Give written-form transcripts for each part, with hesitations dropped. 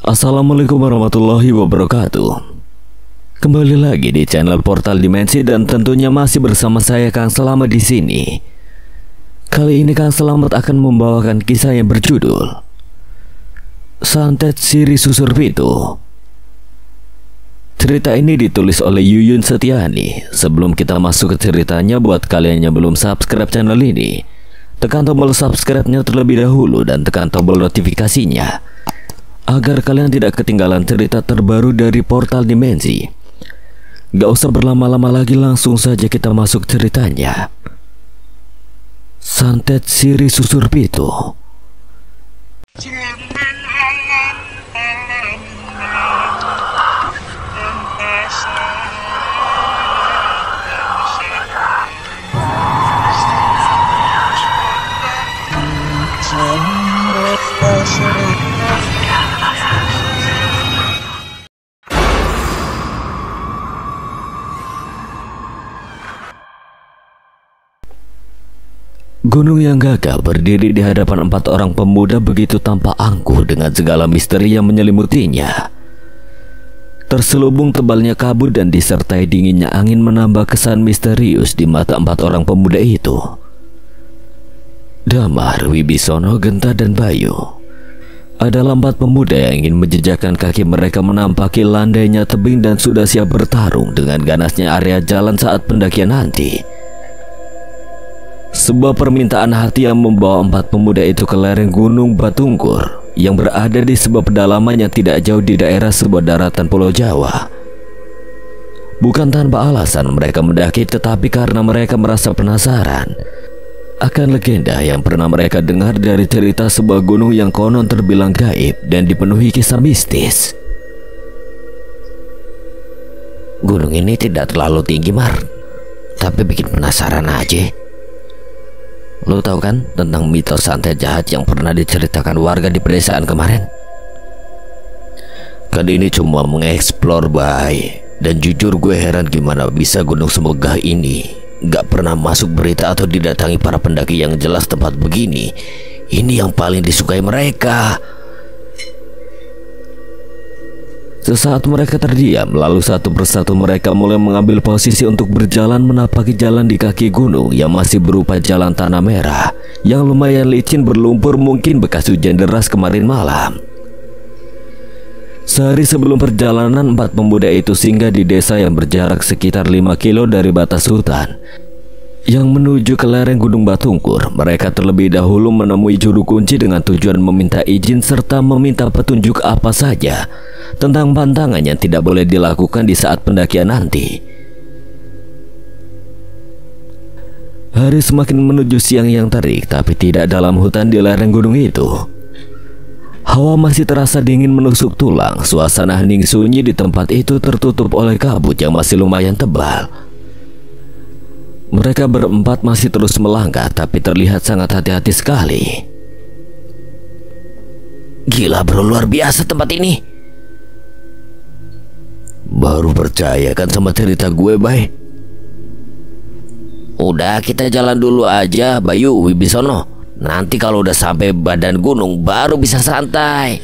Assalamualaikum warahmatullahi wabarakatuh. Kembali lagi di channel Portal Dimensi dan tentunya masih bersama saya Kang Selamat di sini. Kali ini Kang Selamat akan membawakan kisah yang berjudul Santet Siri Susur Pitu. Cerita ini ditulis oleh Yuyun Setiani. Sebelum kita masuk ke ceritanya, buat kalian yang belum subscribe channel ini, tekan tombol subscribe-nya terlebih dahulu dan tekan tombol notifikasinya agar kalian tidak ketinggalan cerita terbaru dari Portal Dimensi. Gak usah berlama-lama lagi, langsung saja kita masuk ceritanya. Santet Siri Susur Pitu. Gunung yang gagah berdiri di hadapan 4 orang pemuda begitu tampak angkuh dengan segala misteri yang menyelimutinya. Terselubung tebalnya kabut dan disertai dinginnya angin menambah kesan misterius di mata 4 orang pemuda itu. Damar, Wibisono, Genta, dan Bayu adalah 4 pemuda yang ingin menjejakkan kaki mereka menampaki landainya tebing dan sudah siap bertarung dengan ganasnya area jalan saat pendakian nanti. Sebuah permintaan hati yang membawa 4 pemuda itu ke lereng Gunung Batungkur yang berada di sebuah pedalaman yang tidak jauh di daerah sebuah daratan Pulau Jawa. Bukan tanpa alasan mereka mendaki, tetapi karena mereka merasa penasaran akan legenda yang pernah mereka dengar dari cerita sebuah gunung yang konon terbilang gaib dan dipenuhi kisah mistis. Gunung ini tidak terlalu tinggi, Mar, tapi bikin penasaran aja. Lo tahu kan tentang mitos santet jahat yang pernah diceritakan warga di pedesaan kemarin? Kan ini cuma mengeksplor, Bay. Dan jujur gue heran gimana bisa gunung semegah ini gak pernah masuk berita atau didatangi para pendaki yang jelas tempat begini. Ini yang paling disukai mereka. Sesaat mereka terdiam, lalu satu persatu mereka mulai mengambil posisi untuk berjalan menapaki jalan di kaki gunung yang masih berupa jalan tanah merah yang lumayan licin berlumpur, mungkin bekas hujan deras kemarin malam. Sehari sebelum perjalanan, 4 pemuda itu singgah di desa yang berjarak sekitar 5 kilo dari batas hutan yang menuju ke lereng Gunung Batungkur. Mereka terlebih dahulu menemui juru kunci dengan tujuan meminta izin serta meminta petunjuk apa saja tentang pantangan yang tidak boleh dilakukan di saat pendakian nanti. Hari semakin menuju siang yang terik, tapi tidak dalam hutan di lereng gunung itu. Hawa masih terasa dingin menusuk tulang. Suasana hening sunyi di tempat itu tertutup oleh kabut yang masih lumayan tebal. Mereka berempat masih terus melangkah, tapi terlihat sangat hati-hati sekali. Gila bro, luar biasa tempat ini. Baru percaya kan sama cerita gue, Bay? Udah, kita jalan dulu aja, Bayu, Wibisono. Nanti kalau udah sampai badan gunung baru bisa santai.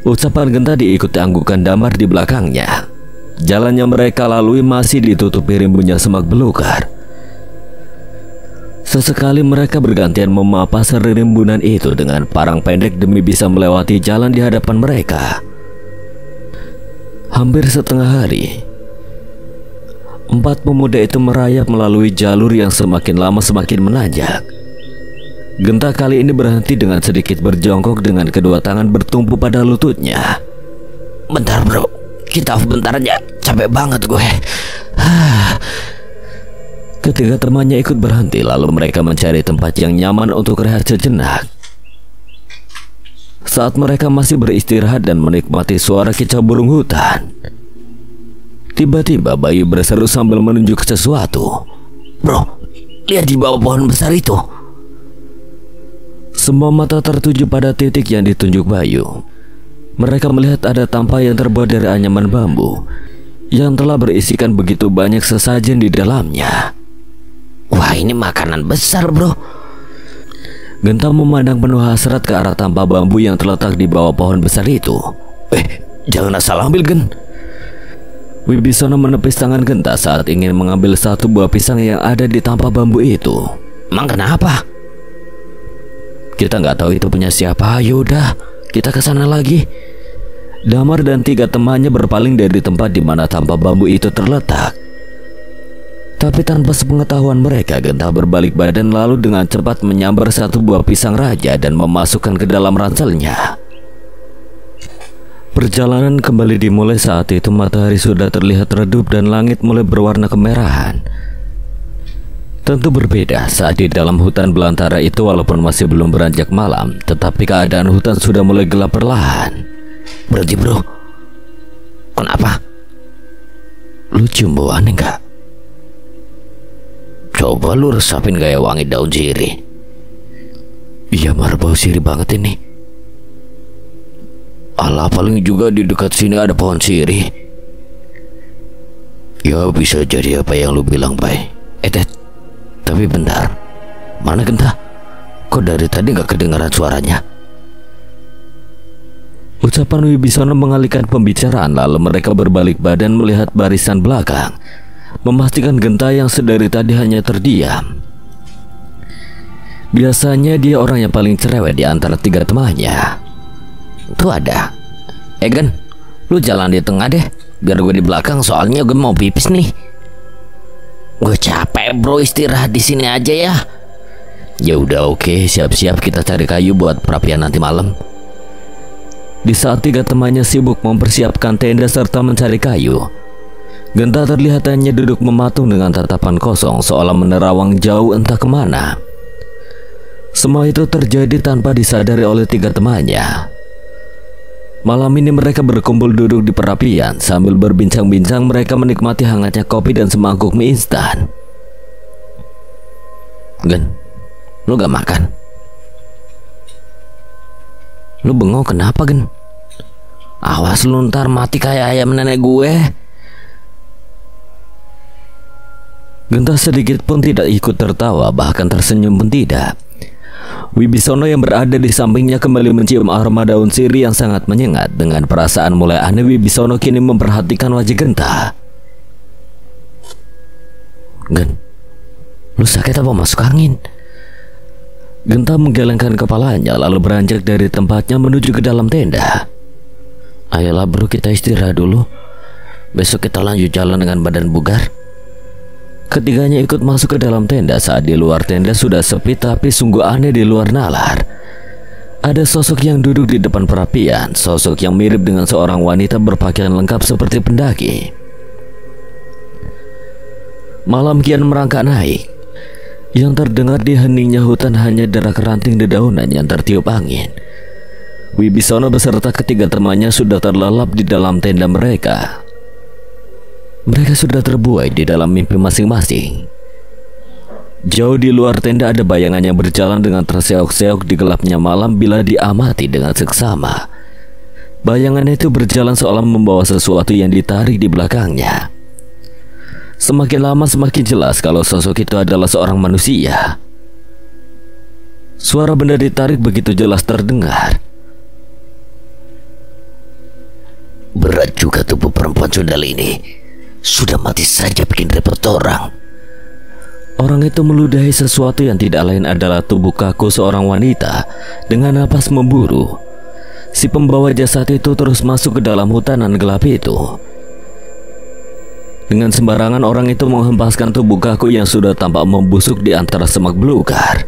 Ucapan Genta diikuti anggukan Damar di belakangnya. Jalan yang mereka lalui masih ditutupi rimbunnya semak belukar. Sesekali mereka bergantian memapas rimbunan itu dengan parang pendek demi bisa melewati jalan di hadapan mereka. Hampir setengah hari, 4 pemuda itu merayap melalui jalur yang semakin lama semakin menanjak. Genta kali ini berhenti dengan sedikit berjongkok dengan kedua tangan bertumpu pada lututnya. Bentar bro, kita off bentar aja, capek banget gue. Ketika temannya ikut berhenti, lalu mereka mencari tempat yang nyaman untuk rehat sejenak. Saat mereka masih beristirahat dan menikmati suara kicau burung hutan, tiba-tiba Bayu berseru sambil menunjuk sesuatu. Bro, lihat di bawah pohon besar itu. Semua mata tertuju pada titik yang ditunjuk Bayu. Mereka melihat ada tampah yang terbuat dari anyaman bambu yang telah berisikan begitu banyak sesajen di dalamnya. Wah, ini makanan besar bro. Genta memandang penuh hasrat ke arah tampah bambu yang terletak di bawah pohon besar itu. Jangan asal ambil, Gen. Wibisono menepis tangan Genta saat ingin mengambil satu buah pisang yang ada di tampah bambu itu. Emang kenapa? Kita nggak tahu itu punya siapa. Yaudah, kita ke sana lagi. Damar dan 3 temannya berpaling dari tempat di mana tampah bambu itu terletak. Tapi tanpa sepengetahuan mereka, Genta berbalik badan lalu dengan cepat menyambar satu buah pisang raja dan memasukkan ke dalam ranselnya. Perjalanan kembali dimulai saat itu matahari sudah terlihat redup dan langit mulai berwarna kemerahan. Tentu berbeda saat di dalam hutan belantara itu walaupun masih belum beranjak malam, tetapi keadaan hutan sudah mulai gelap perlahan. Berhenti, bro. Kenapa? Lu cium bau aneh nggak? Coba lu resapin gaya wangi daun sirih. Iya, Mar, bau sirih banget ini. Alah, paling juga di dekat sini ada pohon sirih. Ya bisa jadi apa yang lu bilang, Bay. Ted, tapi bentar. Mana Genta? Kok dari tadi gak kedengaran suaranya? Ucapan Wibisono mengalihkan pembicaraan, lalu mereka berbalik badan melihat barisan belakang, memastikan Genta yang sedari tadi hanya terdiam. Biasanya dia orang yang paling cerewet di antara 3 temannya. Tuh ada. Gen, lu jalan di tengah deh, biar gue di belakang soalnya gue mau pipis nih. Gue capek, bro, istirahat di sini aja ya. Ya udah, oke, siap-siap kita cari kayu buat perapian nanti malam. Di saat 3 temannya sibuk mempersiapkan tenda serta mencari kayu, Genta terlihat hanya duduk mematung dengan tatapan kosong seolah menerawang jauh entah kemana. Semua itu terjadi tanpa disadari oleh 3 temannya. Malam ini mereka berkumpul duduk di perapian. Sambil berbincang-bincang mereka menikmati hangatnya kopi dan semangkuk mie instan. Gen, lu gak makan? Lu bengong kenapa, Gen? Awas lu ntar mati kayak ayam nenek gue. Genta sedikit pun tidak ikut tertawa, bahkan tersenyum pun tidak. Wibisono yang berada di sampingnya kembali mencium aroma daun sirih yang sangat menyengat. Dengan perasaan mulai aneh, Wibisono kini memperhatikan wajah Genta. Gen, lu sakit apa masuk angin? Genta menggelengkan kepalanya lalu beranjak dari tempatnya menuju ke dalam tenda. Ayolah, bro, kita istirahat dulu. Besok kita lanjut jalan dengan badan bugar. Ketiganya ikut masuk ke dalam tenda. Saat di luar tenda sudah sepi, tapi sungguh aneh di luar nalar. Ada sosok yang duduk di depan perapian, sosok yang mirip dengan seorang wanita berpakaian lengkap seperti pendaki. Malam kian merangkak naik. Yang terdengar di heningnya hutan hanya derak ranting dedaunan yang tertiup angin. Wibisono beserta 3 temannya sudah terlelap di dalam tenda mereka. Mereka sudah terbuai di dalam mimpi masing-masing. Jauh di luar tenda ada bayangan yang berjalan dengan terseok-seok di gelapnya malam bila diamati dengan seksama. Bayangan itu berjalan seolah membawa sesuatu yang ditarik di belakangnya. Semakin lama semakin jelas kalau sosok itu adalah seorang manusia. Suara benda ditarik begitu jelas terdengar. Berat juga tubuh perempuan sundal ini. Sudah mati saja bikin repot orang. Orang itu meludahi sesuatu yang tidak lain adalah tubuh kaku seorang wanita dengan napas memburu. Si pembawa jasad itu terus masuk ke dalam hutanan gelap itu. Dengan sembarangan orang itu menghempaskan tubuh kaku yang sudah tampak membusuk di antara semak belukar.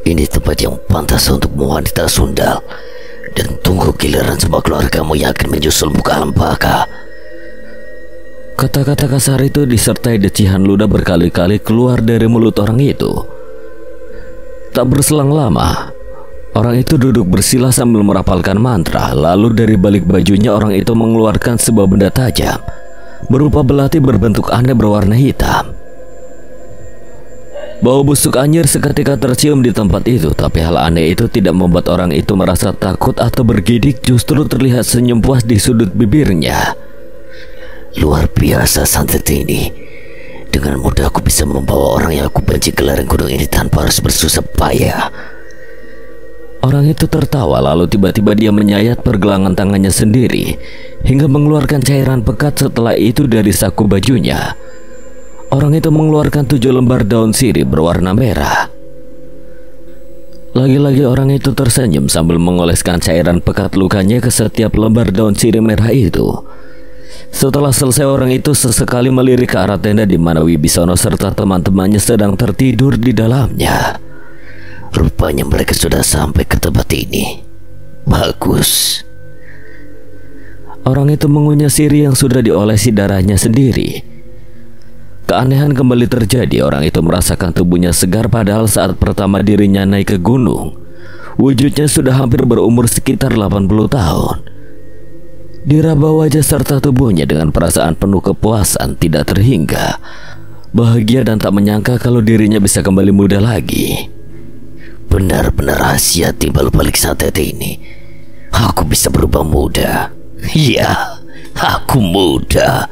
Ini tempat yang pantas untuk wanita sundal. Dan tunggu giliran semua keluargamu yang akan menyusulmu ke alam baka. Kata-kata kasar itu disertai decihan ludah berkali-kali keluar dari mulut orang itu. Tak berselang lama, orang itu duduk bersila sambil merapalkan mantra. Lalu dari balik bajunya orang itu mengeluarkan sebuah benda tajam berupa belati berbentuk aneh berwarna hitam. Bau busuk anyir seketika tercium di tempat itu, tapi hal aneh itu tidak membuat orang itu merasa takut atau bergidik. Justru terlihat senyum puas di sudut bibirnya. Luar biasa santet ini. Dengan mudah aku bisa membawa orang yang aku benci ke lereng gunung ini tanpa harus bersusah payah. Orang itu tertawa lalu tiba-tiba dia menyayat pergelangan tangannya sendiri hingga mengeluarkan cairan pekat. Setelah itu dari saku bajunya, orang itu mengeluarkan 7 lembar daun sirih berwarna merah. Lagi-lagi orang itu tersenyum sambil mengoleskan cairan pekat lukanya ke setiap lembar daun sirih merah itu. Setelah selesai, orang itu sesekali melirik ke arah tenda di mana Wibisono serta teman-temannya sedang tertidur di dalamnya. Rupanya mereka sudah sampai ke tempat ini. Bagus. Orang itu mengunyah sirih yang sudah diolesi darahnya sendiri. Keanehan kembali terjadi. Orang itu merasakan tubuhnya segar, padahal saat pertama dirinya naik ke gunung, wujudnya sudah hampir berumur sekitar 80 tahun. Diraba wajah serta tubuhnya dengan perasaan penuh kepuasan tidak terhingga, bahagia dan tak menyangka kalau dirinya bisa kembali muda lagi. Benar-benar rahasia timbal balik santet ini. Aku bisa berubah muda. Iya, aku muda.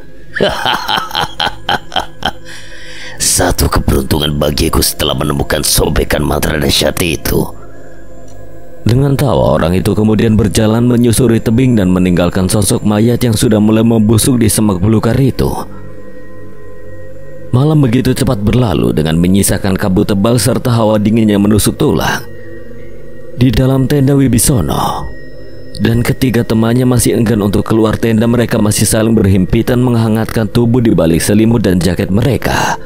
Satu keberuntungan bagiku setelah menemukan sobekan mantra dahsyat itu. Dengan tawa, orang itu kemudian berjalan menyusuri tebing dan meninggalkan sosok mayat yang sudah mulai membusuk di semak belukar itu. Malam begitu cepat berlalu dengan menyisakan kabut tebal serta hawa dingin yang menusuk tulang. Di dalam tenda Wibisono dan ketiga temannya masih enggan untuk keluar tenda. Mereka masih saling berhimpitan menghangatkan tubuh di balik selimut dan jaket mereka.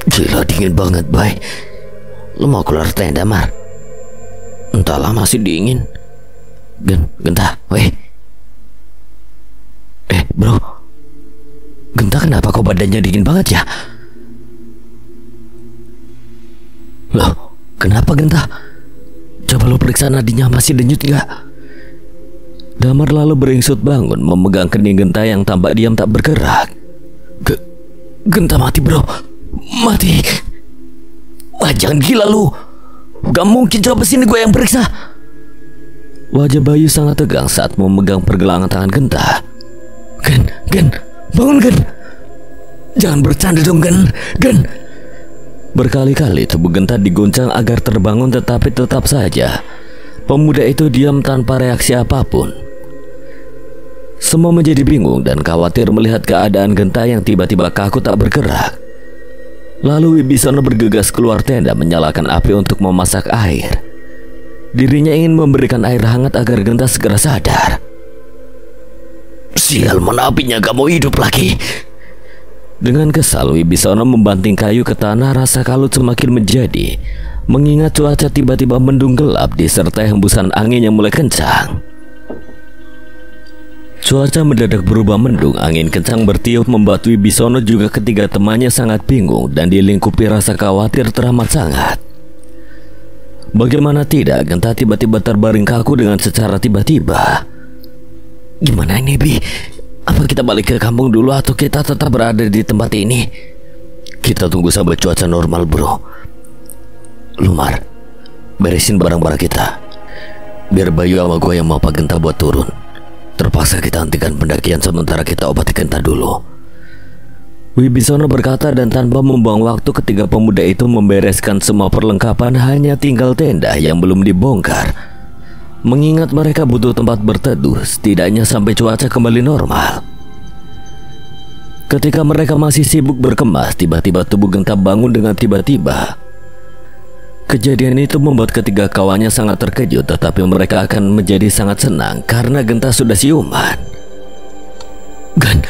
Gila, dingin banget, Bay. Lu mau keluar tenda, Mar? Entahlah, masih dingin. Genta, weh. Bro. Genta, kenapa kok badannya dingin banget ya? Loh, kenapa Genta? Coba lo periksa nadinya masih denyut gak? Damar lalu beringsut bangun memegang kening Genta yang tampak diam tak bergerak. Genta mati, bro. Mati. Wah, jangan gila lu. Gak mungkin, coba sini gue yang periksa. Wajah Bayu sangat tegang saat memegang pergelangan tangan Genta. Gen, bangun Gen. Jangan bercanda dong Gen. Berkali-kali tubuh Genta diguncang agar terbangun, tetapi tetap saja pemuda itu diam tanpa reaksi apapun. Semua menjadi bingung dan khawatir melihat keadaan Genta yang tiba-tiba kaku tak bergerak. Lalu Wibisono bergegas keluar tenda menyalakan api untuk memasak air. Dirinya ingin memberikan air hangat agar Genta segera sadar. Sial, mana apinya gak mau hidup lagi. Dengan kesal, Wibisono membanting kayu ke tanah. Rasa kalut semakin menjadi mengingat cuaca tiba-tiba mendung gelap disertai hembusan angin yang mulai kencang. Cuaca mendadak berubah mendung, angin kencang bertiup membuat Wibisono juga ketiga temannya sangat bingung dan dilingkupi rasa khawatir teramat sangat. Bagaimana tidak, Genta tiba-tiba terbaring kaku dengan secara tiba-tiba. Gimana ini, Bi? Apa kita balik ke kampung dulu atau kita tetap berada di tempat ini? Kita tunggu sampai cuaca normal, bro. Lumar, beresin barang-barang kita. Biar Bayu sama gue yang mau Pak Genta buat turun. Terpaksa kita hentikan pendakian sementara kita obati Genta dulu. Wibisono berkata, dan tanpa membuang waktu ketiga pemuda itu membereskan semua perlengkapan. Hanya tinggal tenda yang belum dibongkar, mengingat mereka butuh tempat berteduh setidaknya sampai cuaca kembali normal. Ketika mereka masih sibuk berkemas, tiba-tiba tubuh Genta bangun dengan tiba-tiba. Kejadian itu membuat ketiga kawannya sangat terkejut, tetapi mereka akan menjadi sangat senang karena Genta sudah siuman. Gan,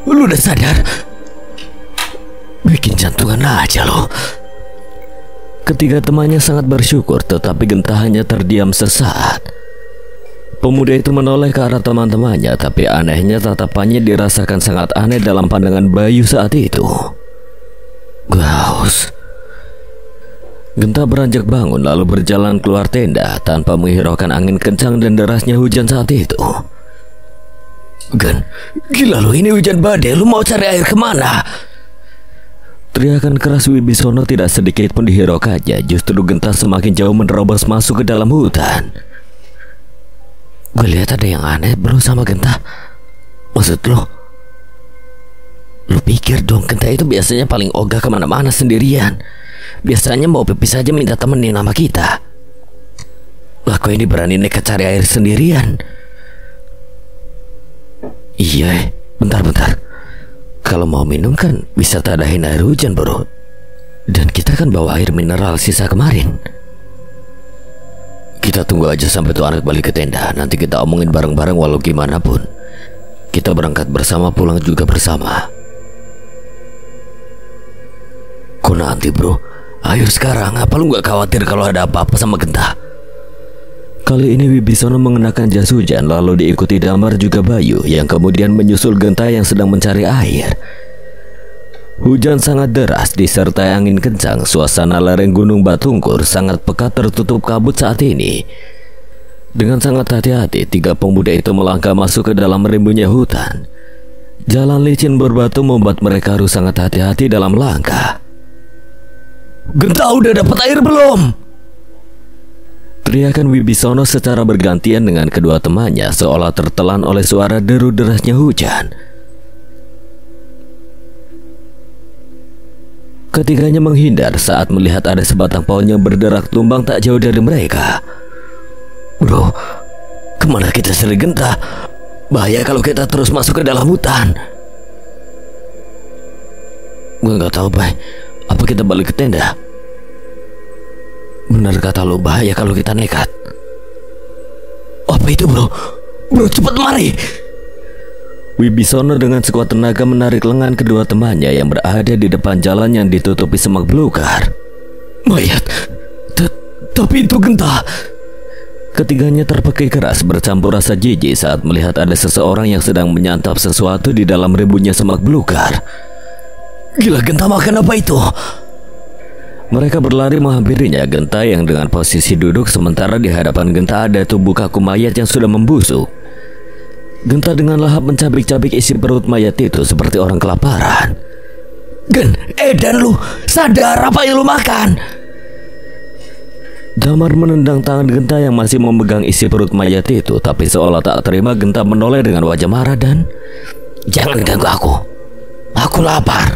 lu udah sadar? Bikin jantungan aja lo. Ketiga temannya sangat bersyukur, tetapi Genta hanya terdiam sesaat. Pemuda itu menoleh ke arah teman-temannya, tapi anehnya tatapannya dirasakan sangat aneh dalam pandangan Bayu saat itu. Gaus. Genta beranjak bangun lalu berjalan keluar tenda tanpa menghiraukan angin kencang dan derasnya hujan saat itu. Gan, gila lo, ini hujan badai, lu mau cari air kemana? Teriakan keras Wibisono tidak sedikit pun dihiraukannya. Justru Genta semakin jauh menerobos masuk ke dalam hutan. Gue lihat ada yang aneh bro sama Genta. Maksud lo? Lu pikir dong, Genta itu biasanya paling ogah kemana-mana sendirian. Biasanya mau pipis saja minta temenin sama kita. Kau ini berani nekat cari air sendirian? Iya, bentar. Kalau mau minum kan bisa tadahin air hujan, bro. Dan kita kan bawa air mineral sisa kemarin. Kita tunggu aja sampai tuh anak balik ke tenda. Nanti kita omongin bareng-bareng walau gimana pun. Kita berangkat bersama, pulang juga bersama. Kok nanti, bro? Ayo sekarang, apa lu gak khawatir kalau ada apa-apa sama Genta? Kali ini Wibisono mengenakan jas hujan, lalu diikuti Damar juga Bayu yang kemudian menyusul Genta yang sedang mencari air. Hujan sangat deras disertai angin kencang. Suasana lereng Gunung Batungkur sangat pekat tertutup kabut saat ini. Dengan sangat hati-hati, 3 pemuda itu melangkah masuk ke dalam rimbunnya hutan. Jalan licin berbatu membuat mereka harus sangat hati-hati dalam langkah. Genta udah dapat air belum? Teriakan Wibisono secara bergantian dengan kedua temannya seolah tertelan oleh suara deru derasnya hujan. Ketiganya menghindar saat melihat ada sebatang pohon yang berderak tumbang tak jauh dari mereka. Bro, kemana kita Sri Genta? Bahaya kalau kita terus masuk ke dalam hutan. Gue gak tahu, Bay. Apa kita balik ke tenda? Benar kata lo, bahaya kalau kita nekat. Apa itu, bro? Bro, cepat mari. Wibisono dengan sekuat tenaga menarik lengan kedua temannya yang berada di depan jalan yang ditutupi semak belukar. Mayat. Tapi itu Genta. Ketiganya terpekik keras bercampur rasa jijik saat melihat ada seseorang yang sedang menyantap sesuatu di dalam rimbunnya semak belukar. Gila, Genta makan apa itu? Mereka berlari menghampirinya. Genta yang dengan posisi duduk, sementara di hadapan Genta ada tubuh kaku mayat yang sudah membusuk. Genta dengan lahap mencabik-cabik isi perut mayat itu seperti orang kelaparan. Dan lu sadar apa yang lu makan? Damar menendang tangan Genta yang masih memegang isi perut mayat itu, tapi seolah tak terima, Genta menoleh dengan wajah marah dan... Jangan ganggu aku. Aku lapar.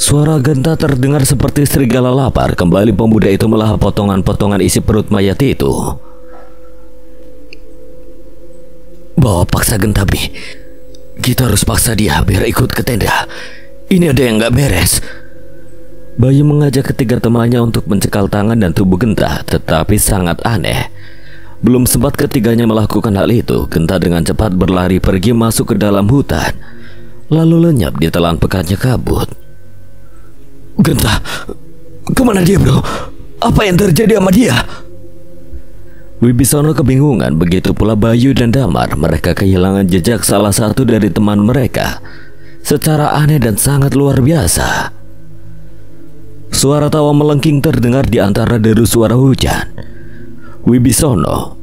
Suara Genta terdengar seperti serigala lapar. Kembali pemuda itu melahap potongan-potongan isi perut mayat itu. Bawa paksa Genta, Bi. Kita harus paksa dia biar ikut ke tenda. Ini ada yang gak beres. Bayu mengajak ketiga temannya untuk mencekal tangan dan tubuh Genta, tetapi sangat aneh. Belum sempat ketiganya melakukan hal itu, Genta dengan cepat berlari pergi masuk ke dalam hutan, lalu lenyap di telan pekatnya kabut. Genta, kemana dia, bro? Apa yang terjadi sama dia? Wibisono kebingungan, begitu pula Bayu dan Damar. Mereka kehilangan jejak salah satu dari teman mereka secara aneh dan sangat luar biasa. Suara tawa melengking terdengar di antara deru suara hujan. Wibisono,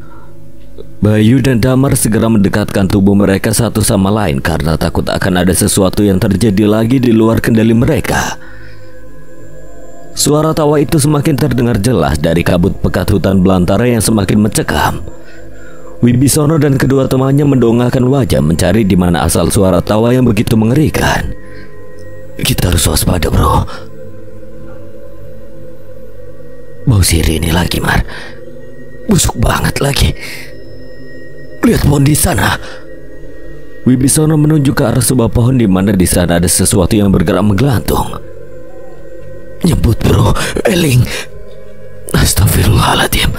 Bayu dan Damar segera mendekatkan tubuh mereka satu sama lain karena takut akan ada sesuatu yang terjadi lagi di luar kendali mereka. Suara tawa itu semakin terdengar jelas dari kabut pekat hutan belantara yang semakin mencekam. Wibisono dan kedua temannya mendongakkan wajah mencari di mana asal suara tawa yang begitu mengerikan. Kita harus waspada, bro. Bau sirih ini lagi, Mar. Busuk banget lagi. Lihat pohon di sana. Wibisono menunjuk ke arah sebuah pohon di mana di sana ada sesuatu yang bergerak menggelantung. Nyebut, bro. Eling. Astagfirullahaladzim.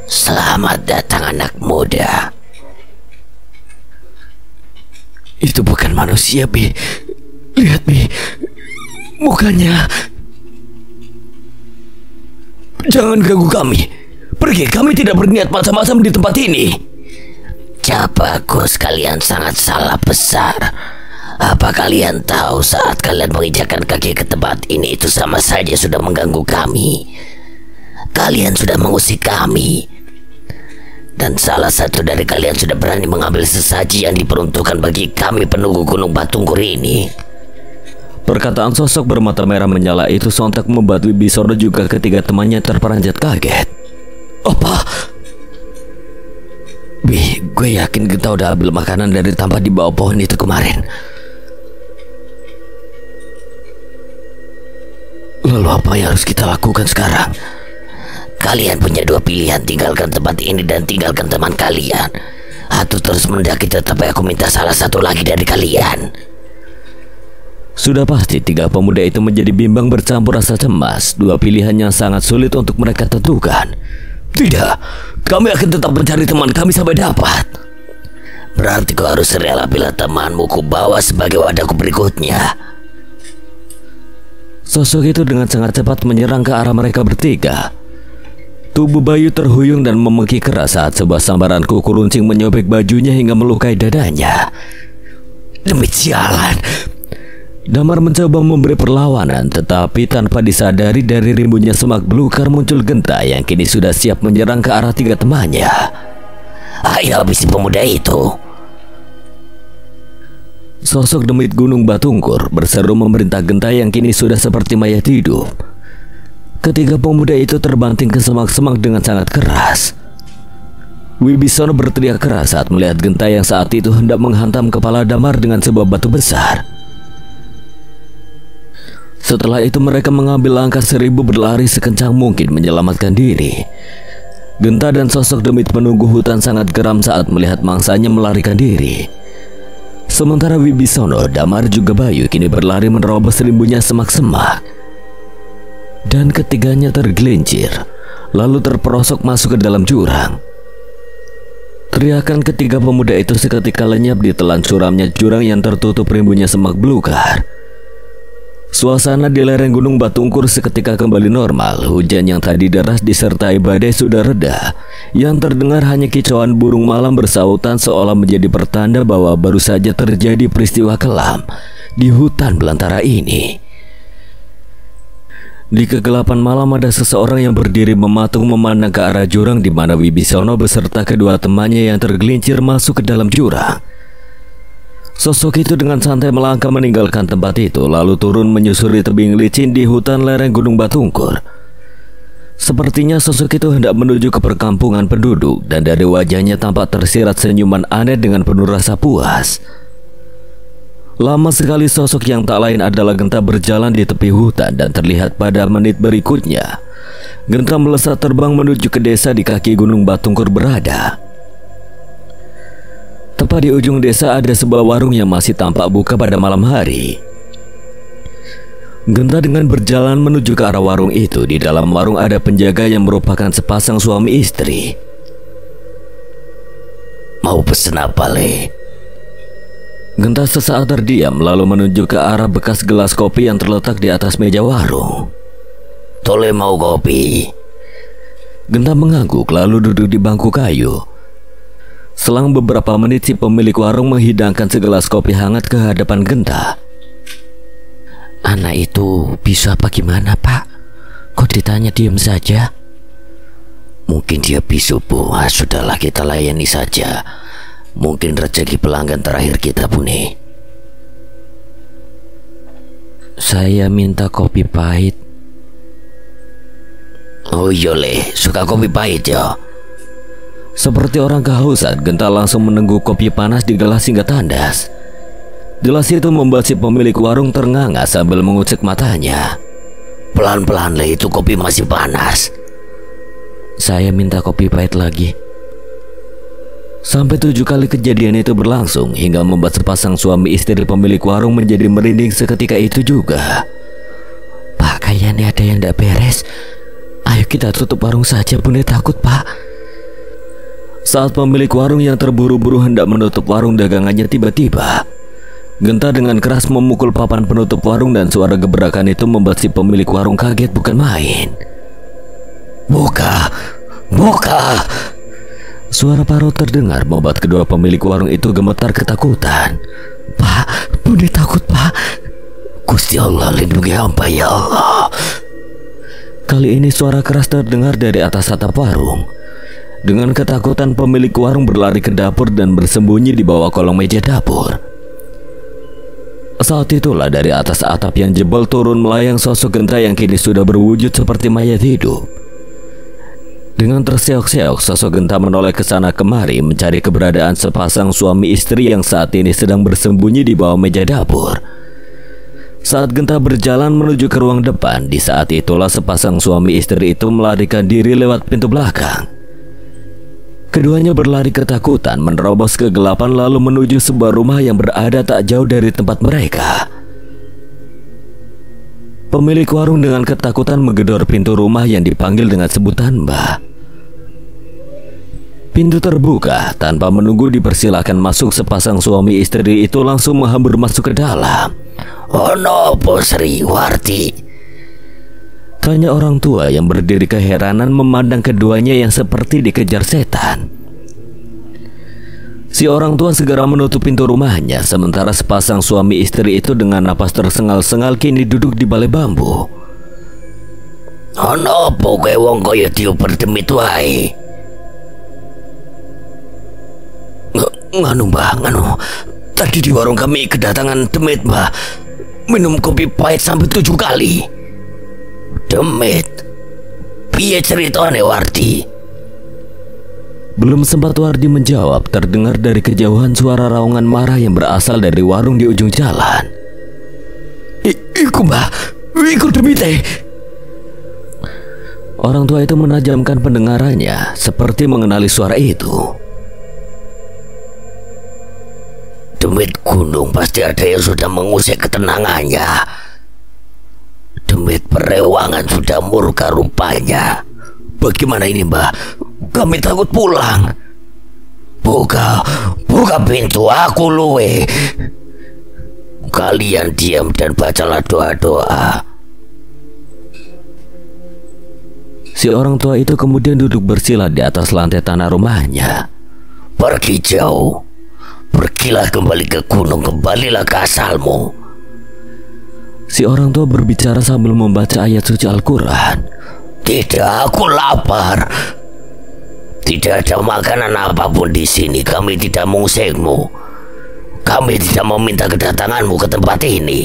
Selamat datang anak muda. Itu bukan manusia, Bi. Lihat, Bi. Mukanya. Jangan ganggu kami. Pergi, kami tidak berniat macam-macam di tempat ini. Capakus, kalian sangat salah besar. Apa kalian tahu saat kalian menginjakkan kaki ke tempat ini itu sama saja sudah mengganggu kami. Kalian sudah mengusik kami. Dan salah satu dari kalian sudah berani mengambil sesaji yang diperuntukkan bagi kami penunggu Gunung Batungkur ini. Perkataan sosok bermata merah menyala itu sontak membuat Wibisono juga ketiga temannya terperanjat kaget. Apa? Bi, gue yakin kita udah ambil makanan dari tambah di bawah pohon itu kemarin. Lalu apa yang harus kita lakukan sekarang? Kalian punya dua pilihan, tinggalkan tempat ini dan tinggalkan teman kalian, atau terus mendaki tetapi aku minta salah satu lagi dari kalian. Sudah pasti tiga pemuda itu menjadi bimbang bercampur rasa cemas. Dua pilihan yang sangat sulit untuk mereka tentukan. Tidak, kami akan tetap mencari teman kami sampai dapat. Berarti kau harus rela bila temanmu ku bawa sebagai wadahku berikutnya. Sosok itu dengan sangat cepat menyerang ke arah mereka bertiga. Tubuh Bayu terhuyung dan memekik keras saat sebuah sambaran kuku runcing menyobek bajunya hingga melukai dadanya. Demi sialan. Damar mencoba memberi perlawanan, tetapi tanpa disadari dari rimbunnya semak belukar muncul Genta yang kini sudah siap menyerang ke arah tiga temannya. Ayo habisi pemuda itu. Sosok demit Gunung Batungkur berseru memerintah Genta yang kini sudah seperti mayat hidup. Ketiga pemuda itu terbanting ke semak-semak dengan sangat keras. Wibisono berteriak keras saat melihat Genta yang saat itu hendak menghantam kepala Damar dengan sebuah batu besar. Setelah itu mereka mengambil langkah 1000 berlari sekencang mungkin menyelamatkan diri. Genta dan sosok demit penunggu hutan sangat geram saat melihat mangsanya melarikan diri. Sementara Wibisono, Damar juga Bayu kini berlari menerobos rimbunnya semak-semak. Dan ketiganya tergelincir, lalu terperosok masuk ke dalam jurang. Teriakan ketiga pemuda itu seketika lenyap di telan curamnya jurang yang tertutup rimbunnya semak belukar. Suasana di lereng Gunung Batungkur seketika kembali normal. Hujan yang tadi deras disertai badai sudah reda. Yang terdengar hanya kicauan burung malam bersautan seolah menjadi pertanda bahwa baru saja terjadi peristiwa kelam di hutan belantara ini. Di kegelapan malam ada seseorang yang berdiri mematung memandang ke arah jurang di mana Wibisono beserta kedua temannya yang tergelincir masuk ke dalam jurang. Sosok itu dengan santai melangkah meninggalkan tempat itu lalu turun menyusuri tebing licin di hutan lereng Gunung Batungkur. Sepertinya sosok itu hendak menuju ke perkampungan penduduk dan dari wajahnya tampak tersirat senyuman aneh dengan penuh rasa puas. Lama sekali sosok yang tak lain adalah Genta berjalan di tepi hutan dan terlihat pada menit berikutnya Genta melesat terbang menuju ke desa di kaki Gunung Batungkur berada. Tepat di ujung desa ada sebuah warung yang masih tampak buka pada malam hari. Genta dengan berjalan menuju ke arah warung itu. Di dalam warung ada penjaga yang merupakan sepasang suami istri. Mau pesen apa, Le? Genta sesaat terdiam lalu menuju ke arah bekas gelas kopi yang terletak di atas meja warung. Tole mau kopi. Genta mengangguk lalu duduk di bangku kayu. Selang beberapa menit si pemilik warung menghidangkan segelas kopi hangat ke hadapan Genta. Anak itu bisa apa gimana, Pak? Kok ditanya diam saja? Mungkin dia bisu, Bu. Sudahlah kita layani saja. Mungkin rezeki pelanggan terakhir kita, Bune. Saya minta kopi pahit. Oh iya, Le, suka kopi pahit ya? Seperti orang kehausan, Genta langsung menengguk kopi panas di gelas hingga tandas. Gelas itu membuat si pemilik warung ternganga sambil mengucek matanya. Pelan-pelan, Le, itu kopi masih panas. Saya minta kopi pahit lagi. Sampai 7 kali kejadian itu berlangsung hingga membuat sepasang suami istri pemilik warung menjadi merinding seketika itu juga. Pak, kayaknya ada yang tidak beres. Ayo kita tutup warung saja, Bunda takut, Pak. Saat pemilik warung yang terburu-buru hendak menutup warung dagangannya tiba-tiba Genta dengan keras memukul papan penutup warung dan suara gebrakan itu membuat si pemilik warung kaget bukan main. Buka, buka. Suara parau terdengar membuat kedua pemilik warung itu gemetar ketakutan. Pak, Bunda takut, Pak. Gusti Allah lindungi hamba ya Allah. Kali ini suara keras terdengar dari atas atap warung. Dengan ketakutan pemilik warung berlari ke dapur dan bersembunyi di bawah kolong meja dapur. Saat itulah dari atas atap yang jebol turun melayang sosok Genta yang kini sudah berwujud seperti mayat hidup. Dengan terseok-seok, sosok Genta menoleh ke sana kemari mencari keberadaan sepasang suami istri yang saat ini sedang bersembunyi di bawah meja dapur. Saat Genta berjalan menuju ke ruang depan, di saat itulah sepasang suami istri itu melarikan diri lewat pintu belakang. Keduanya berlari ketakutan, menerobos kegelapan lalu menuju sebuah rumah yang berada tak jauh dari tempat mereka. Pemilik warung dengan ketakutan menggedor pintu rumah yang dipanggil dengan sebutan Mbah. Pintu terbuka, tanpa menunggu dipersilakan masuk, sepasang suami istri itu langsung menghambur masuk ke dalam. "Ono apa Sriwarti?" tanya orang tua yang berdiri keheranan memandang keduanya yang seperti dikejar setan. Si orang tua segera menutup pintu rumahnya, sementara sepasang suami istri itu dengan napas tersengal-sengal kini duduk di balai bambu. "Ono apa kowe wong kaya diuber demit wae?" Nganu Mbah, tadi di warung kami kedatangan demit Mbah. Minum kopi pahit sampai 7 kali. "Demit? Piye ceritane Wardi?" Belum sempat Wardi menjawab, terdengar dari kejauhan suara raungan marah yang berasal dari warung di ujung jalan. Iku Mbah, iku demite." Orang tua itu menajamkan pendengarannya, seperti mengenali suara itu. Demit gunung pasti ada yang sudah mengusik ketenangannya. Demit perewangan sudah murka rupanya. "Bagaimana ini Mbah? Kami takut pulang." Buka pintu, aku luwe. Kalian diam dan bacalah doa-doa." Si orang tua itu kemudian duduk bersila di atas lantai tanah rumahnya. "Pergi jauh. Pergilah kembali ke gunung, kembalilah ke asalmu." Si orang tua berbicara sambil membaca ayat suci Al-Quran. "Tidak, aku lapar. Tidak ada makanan apapun di sini. Kami tidak mengusirmu. Kami tidak meminta kedatanganmu ke tempat ini."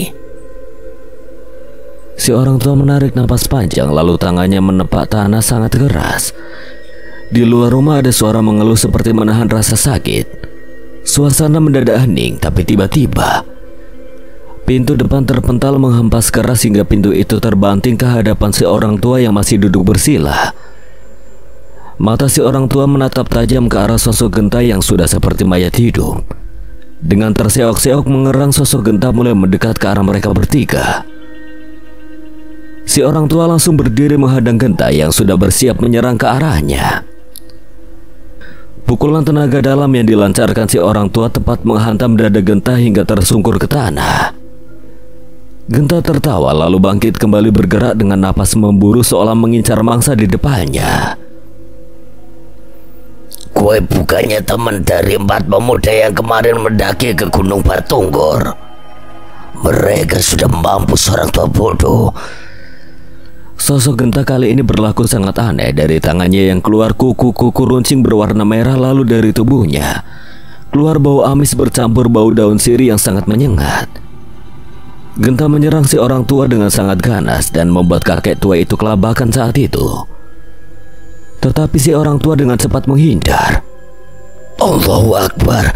Si orang tua menarik napas panjang, lalu tangannya menepak tanah sangat keras. Di luar rumah ada suara mengeluh seperti menahan rasa sakit. Suasana mendadak hening, tapi tiba-tiba pintu depan terpental menghempas keras hingga pintu itu terbanting ke hadapan si orang tua yang masih duduk bersila. Mata si orang tua menatap tajam ke arah sosok Genta yang sudah seperti mayat hidup. Dengan terseok-seok mengerang, sosok Genta mulai mendekat ke arah mereka bertiga. Si orang tua langsung berdiri menghadang Genta yang sudah bersiap menyerang ke arahnya. Pukulan tenaga dalam yang dilancarkan si orang tua tepat menghantam dada Genta hingga tersungkur ke tanah. Genta tertawa lalu bangkit kembali bergerak dengan napas memburu seolah mengincar mangsa di depannya. "Kue bukannya teman dari 4 pemuda yang kemarin mendaki ke Gunung Batunggur? Mereka sudah mampus, orang tua bodoh." Sosok Genta kali ini berlaku sangat aneh. Dari tangannya yang keluar kuku-kuku runcing berwarna merah, lalu dari tubuhnya keluar bau amis bercampur bau daun sirih yang sangat menyengat. Genta menyerang si orang tua dengan sangat ganas dan membuat kakek tua itu kelabakan saat itu. Tetapi si orang tua dengan cepat menghindar. "Allahu Akbar."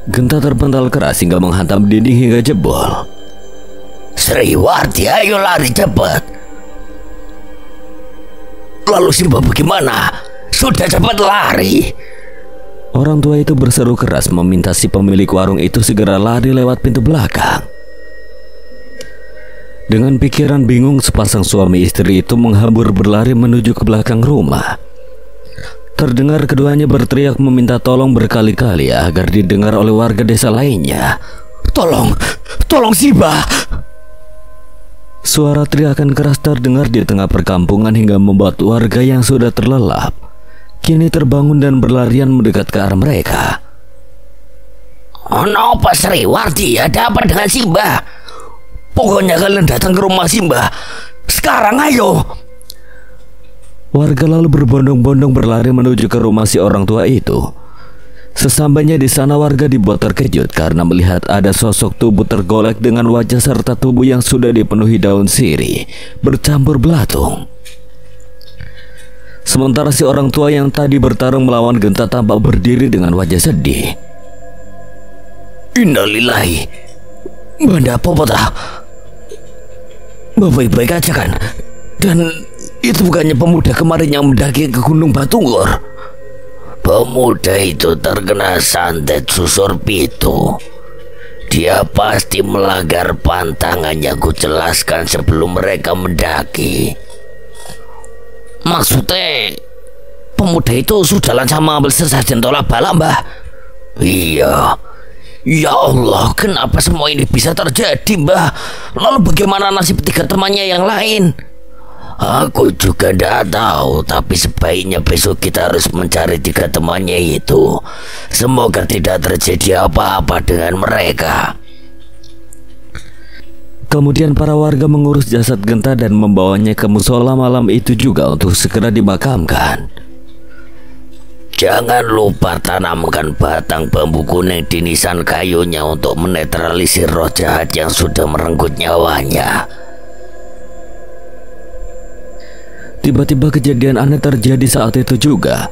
Genta terpental keras hingga menghantam dinding hingga jebol. "Sriwarti, ayo lari cepat." "Lalu Simbah bagaimana? Sudah cepat lari." Orang tua itu berseru keras meminta si pemilik warung itu segera lari lewat pintu belakang. Dengan pikiran bingung, sepasang suami istri itu menghambur berlari menuju ke belakang rumah. Terdengar keduanya berteriak meminta tolong berkali-kali agar didengar oleh warga desa lainnya. Tolong Simbah." Suara teriakan keras terdengar di tengah perkampungan hingga membuat warga yang sudah terlelap kini terbangun dan berlarian mendekat ke arah mereka. "Ono apa Sriwarti? Ada apa dengan Simbah?" "Pokoknya kalian datang ke rumah Simbah sekarang, ayo." Warga lalu berbondong-bondong berlari menuju ke rumah si orang tua itu. Sesampainya di sana, warga dibuat terkejut karena melihat ada sosok tubuh tergolek dengan wajah serta tubuh yang sudah dipenuhi daun sirih bercampur belatung. Sementara si orang tua yang tadi bertarung melawan Genta tampak berdiri dengan wajah sedih. "Innalillahi Banda Popota, baik-baik aja kan? Dan itu bukannya pemuda kemarin yang mendaki ke Gunung Batunggur? Pemuda itu terkena santet susur pitu. Dia pasti melanggar pantangan yang kujelaskan sebelum mereka mendaki. Maksudnya pemuda itu sudah lancar mengambil sesajen tolak bala, Mbah? Iya. Ya Allah, kenapa semua ini bisa terjadi, Mbah? Lalu bagaimana nasib 3 temannya yang lain? Aku juga tidak tahu, tapi sebaiknya besok kita harus mencari 3 temannya itu. Semoga tidak terjadi apa-apa dengan mereka. Kemudian para warga mengurus jasad Genta dan membawanya ke musola malam itu juga untuk segera dimakamkan. Jangan lupa tanamkan batang bambu kuning di nisan kayunya untuk menetralisir roh jahat yang sudah merenggut nyawanya. Tiba-tiba kejadian aneh terjadi saat itu juga.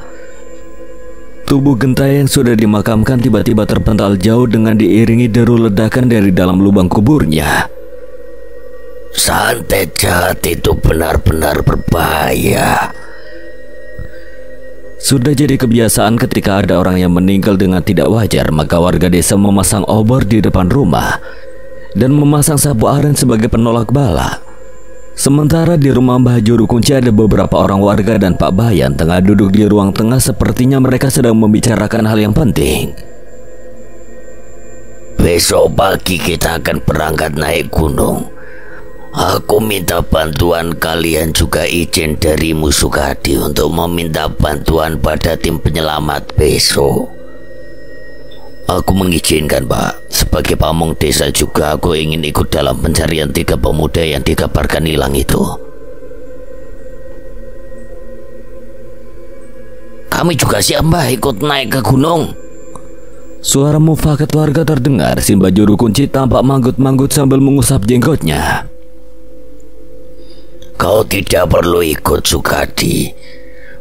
Tubuh Genta yang sudah dimakamkan tiba-tiba terpental jauh dengan diiringi deru ledakan dari dalam lubang kuburnya. Santet jahat itu benar-benar berbahaya. Sudah jadi kebiasaan ketika ada orang yang meninggal dengan tidak wajar, maka warga desa memasang obor di depan rumah dan memasang sapu aren sebagai penolak bala. Sementara di rumah Mbah Juru Kunci ada beberapa orang warga dan Pak Bayan tengah duduk di ruang tengah, sepertinya mereka sedang membicarakan hal yang penting. Besok pagi kita akan berangkat naik gunung. Aku minta bantuan kalian juga izin dari Musukadi untuk meminta bantuan pada tim penyelamat besok. Aku mengizinkan, Pak. Sebagai pamong desa juga aku ingin ikut dalam pencarian 3 pemuda yang dikabarkan hilang itu. Kami juga siap, Mbah, ikut naik ke gunung. Suara mufakat warga terdengar. Si Mbah Juru Kunci tampak manggut-manggut sambil mengusap jenggotnya. Kau tidak perlu ikut, Sukadi.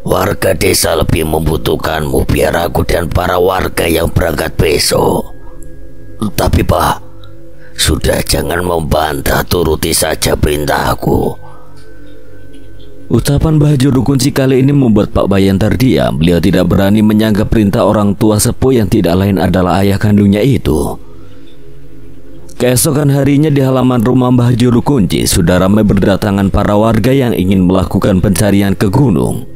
Warga desa lebih membutuhkanmu, biar aku dan para warga yang berangkat besok. Tapi Pak, sudah jangan membantah, turuti saja perintahku. Ucapan Mbah Juru Kunci kali ini membuat Pak Bayan terdiam. Beliau tidak berani menyanggah perintah orang tua sepuh yang tidak lain adalah ayah kandungnya itu. Keesokan harinya di halaman rumah Mbah Juru Kunci sudah ramai berdatangan para warga yang ingin melakukan pencarian ke gunung.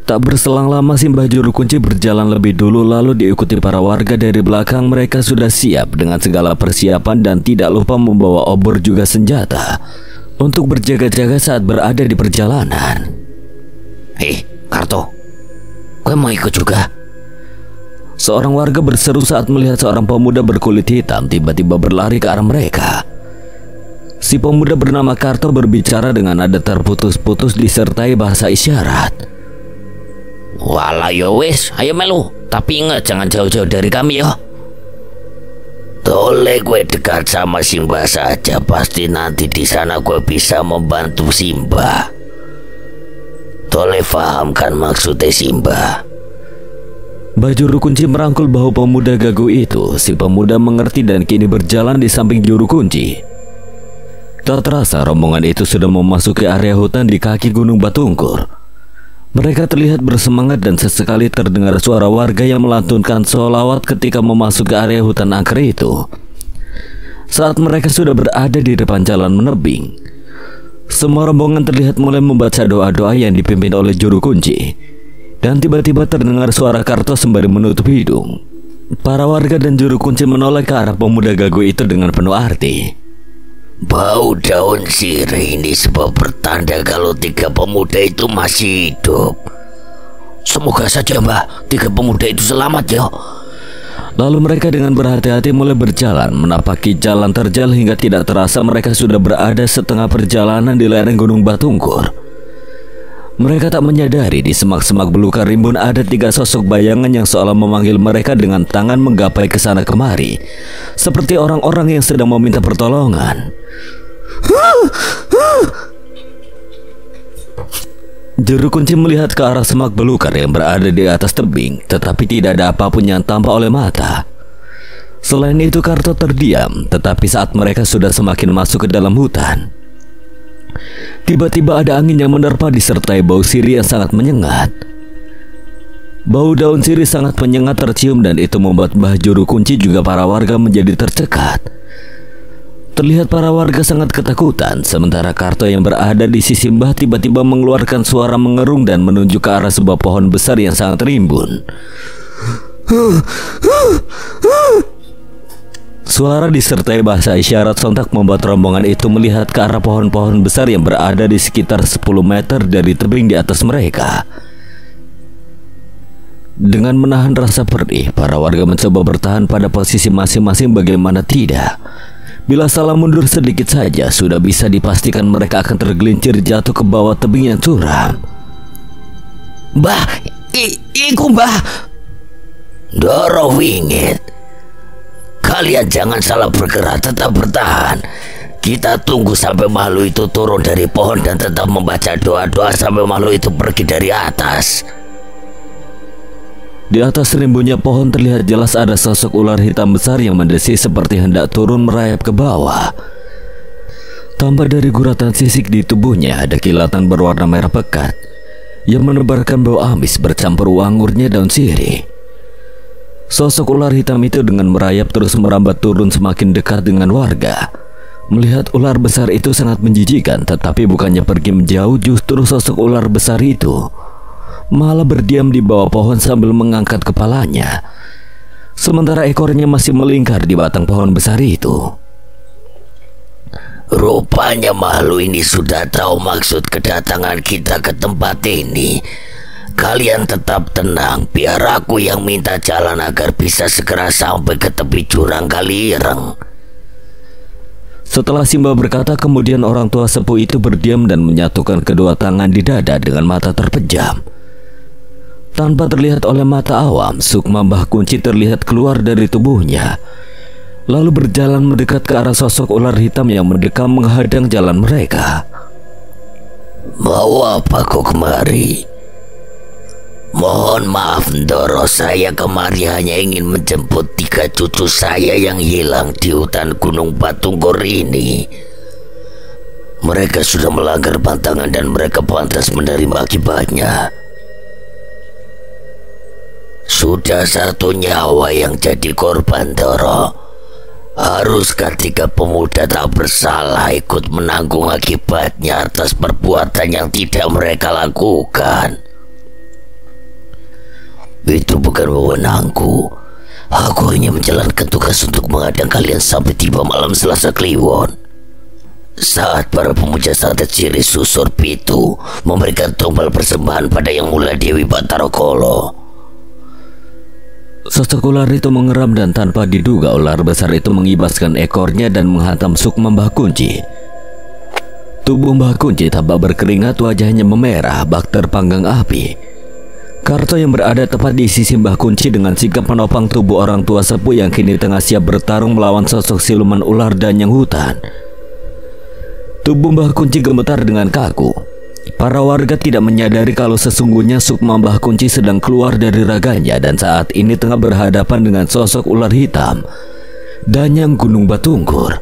Tak berselang lama si Mbah Juru Kunci berjalan lebih dulu, lalu diikuti para warga dari belakang. Mereka sudah siap dengan segala persiapan dan tidak lupa membawa obor juga senjata untuk berjaga-jaga saat berada di perjalanan. Hei, Karto, gue mau ikut juga. Seorang warga berseru saat melihat seorang pemuda berkulit hitam tiba-tiba berlari ke arah mereka. Si pemuda bernama Karto berbicara dengan nada terputus-putus disertai bahasa isyarat. Walah yo wis, ayo melu. Tapi ingat jangan jauh-jauh dari kami yo. Toleh gue dekat sama Simba saja, pasti nanti di sana gue bisa membantu Simba. Toleh paham kan maksudnya Simba? Mbah Juru Kunci merangkul bahu pemuda gagu itu. Si pemuda mengerti dan kini berjalan di samping Juru Kunci. Tak terasa rombongan itu sudah memasuki area hutan di kaki Gunung Batunggur. Mereka terlihat bersemangat dan sesekali terdengar suara warga yang melantunkan sholawat ketika memasuki area hutan angker itu. Saat mereka sudah berada di depan jalan menebing, semua rombongan terlihat mulai membaca doa-doa yang dipimpin oleh Juru Kunci. Dan tiba-tiba terdengar suara Karto sembari menutup hidung. Para warga dan Juru Kunci menoleh ke arah pemuda gagu itu dengan penuh arti. Bau daun sirih ini sebab bertanda kalau 3 pemuda itu masih hidup. Semoga saja Mbah 3 pemuda itu selamat ya. Lalu mereka dengan berhati-hati mulai berjalan, menapaki jalan terjal hingga tidak terasa mereka sudah berada setengah perjalanan di lereng Gunung Batunggur. Mereka tak menyadari di semak-semak belukar rimbun ada 3 sosok bayangan yang seolah memanggil mereka dengan tangan menggapai ke sana kemari, seperti orang-orang yang sedang meminta pertolongan. Juru Kunci melihat ke arah semak belukar yang berada di atas tebing, tetapi tidak ada apapun yang tampak oleh mata. Selain itu Karto terdiam, tetapi saat mereka sudah semakin masuk ke dalam hutan, tiba-tiba ada angin yang menerpa disertai bau sirih yang sangat menyengat. Bau daun sirih sangat menyengat tercium dan itu membuat Mbah Juru Kunci juga para warga menjadi tercekat. Terlihat para warga sangat ketakutan, sementara Karto yang berada di sisi Mbah tiba-tiba mengeluarkan suara mengerung dan menunjuk ke arah sebuah pohon besar yang sangat rimbun. Suara disertai bahasa isyarat sontak membuat rombongan itu melihat ke arah pohon-pohon besar yang berada di sekitar 10 meter dari tebing di atas mereka. Dengan menahan rasa perih, para warga mencoba bertahan pada posisi masing-masing. Bagaimana tidak, bila salah mundur sedikit saja sudah bisa dipastikan mereka akan tergelincir jatuh ke bawah tebing yang curam. Mbah, iku mbah. Doro Wingit, kalian jangan salah bergerak, tetap bertahan. Kita tunggu sampai makhluk itu turun dari pohon dan tetap membaca doa-doa sampai makhluk itu pergi dari atas. Di atas rimbunnya pohon terlihat jelas ada sosok ular hitam besar yang mendesis seperti hendak turun merayap ke bawah. Tampak dari guratan sisik di tubuhnya ada kilatan berwarna merah pekat yang menebarkan bau amis bercampur wangurnya daun sirih. Sosok ular hitam itu dengan merayap terus merambat turun semakin dekat dengan warga. Melihat ular besar itu sangat menjijikan, tetapi bukannya pergi menjauh, justru sosok ular besar itu malah berdiam di bawah pohon sambil mengangkat kepalanya, sementara ekornya masih melingkar di batang pohon besar itu. Rupanya makhluk ini sudah tahu maksud kedatangan kita ke tempat ini. Kalian tetap tenang, biar aku yang minta jalan agar bisa segera sampai ke tepi jurang Kalireng. Setelah Simba berkata, kemudian orang tua sepuh itu berdiam dan menyatukan kedua tangan di dada dengan mata terpejam. Tanpa terlihat oleh mata awam, sukma Mbah Kunci terlihat keluar dari tubuhnya, lalu berjalan mendekat ke arah sosok ular hitam yang mendekam menghadang jalan mereka. Mau apa kau kemari? Mohon maaf Ndoro, saya kemari hanya ingin menjemput 3 cucu saya yang hilang di hutan Gunung Batunggur ini. Mereka sudah melanggar pantangan dan mereka pantas menerima akibatnya. Sudah 1 nyawa yang jadi korban Ndoro. Haruskah 3 pemuda tak bersalah ikut menanggung akibatnya atas perbuatan yang tidak mereka lakukan? Itu bukan wewenangku. Aku hanya menjalankan tugas untuk menghadang kalian sampai tiba malam Selasa Kliwon. Saat para pemuja santet Ciri Susur Pitu memberikan tumbal persembahan pada Yang Mulia Dewi Batara Kolo. Sosok ular itu mengeram dan tanpa diduga ular besar itu mengibaskan ekornya dan menghantam sukma Mbah Kunci. Tubuh Mbah Kunci tampak berkeringat, wajahnya memerah bak terpanggang api. Karto yang berada tepat di sisi Mbah Kunci dengan sikap menopang tubuh orang tua sepuh yang kini tengah siap bertarung melawan sosok siluman ular danyang hutan. Tubuh Mbah Kunci gemetar dengan kaku. Para warga tidak menyadari kalau sesungguhnya sukma Mbah Kunci sedang keluar dari raganya dan saat ini tengah berhadapan dengan sosok ular hitam danyang Gunung Batunggur.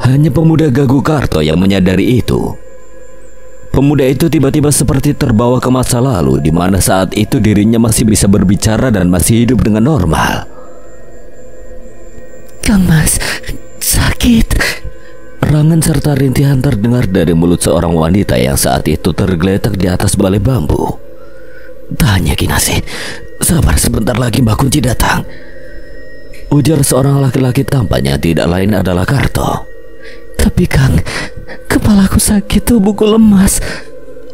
Hanya pemuda Gagu Karto yang menyadari itu. Pemuda itu tiba-tiba seperti terbawa ke masa lalu, di mana saat itu dirinya masih bisa berbicara dan masih hidup dengan normal. Kang Mas, sakit. Erangan serta rintihan terdengar dari mulut seorang wanita yang saat itu tergeletak di atas balai bambu. Tanya Kinasih, sabar sebentar lagi Mbah Kunci datang, ujar seorang laki-laki, tampaknya tidak lain adalah Karto. Tapi Kang, kepalaku sakit, tubuhku lemas.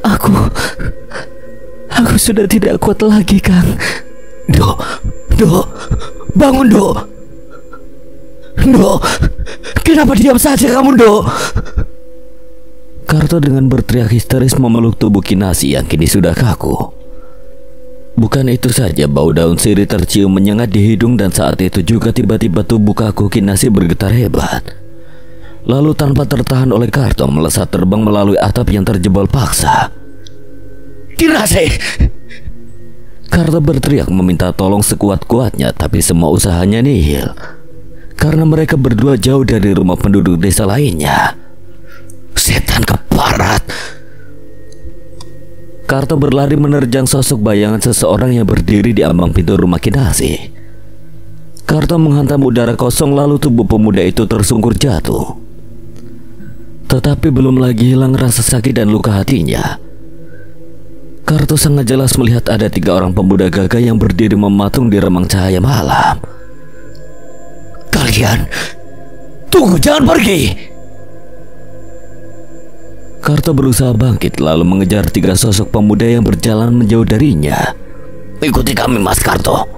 Aku sudah tidak kuat lagi, Kang. Dok, bangun Dok. Dok, kenapa diam saja kamu Dok? Karto dengan berteriak histeris memeluk tubuh Kinasih yang kini sudah kaku. Bukan itu saja, bau daun sirih tercium menyengat di hidung dan saat itu juga tiba-tiba tubuh kaku Kinasih bergetar hebat. Lalu tanpa tertahan oleh Karto melesat terbang melalui atap yang terjebol paksa. Kinasih! Karto berteriak meminta tolong sekuat-kuatnya, tapi semua usahanya nihil karena mereka berdua jauh dari rumah penduduk desa lainnya. Setan keparat! Karto berlari menerjang sosok bayangan seseorang yang berdiri di ambang pintu rumah Kinasi. Karto menghantam udara kosong, lalu tubuh pemuda itu tersungkur jatuh. Tetapi belum lagi hilang rasa sakit dan luka hatinya. Karto sangat jelas melihat ada 3 orang pemuda gagah yang berdiri mematung di remang cahaya malam. Kalian, tunggu, jangan pergi! Karto berusaha bangkit lalu mengejar 3 sosok pemuda yang berjalan menjauh darinya. Ikuti kami, Mas Karto.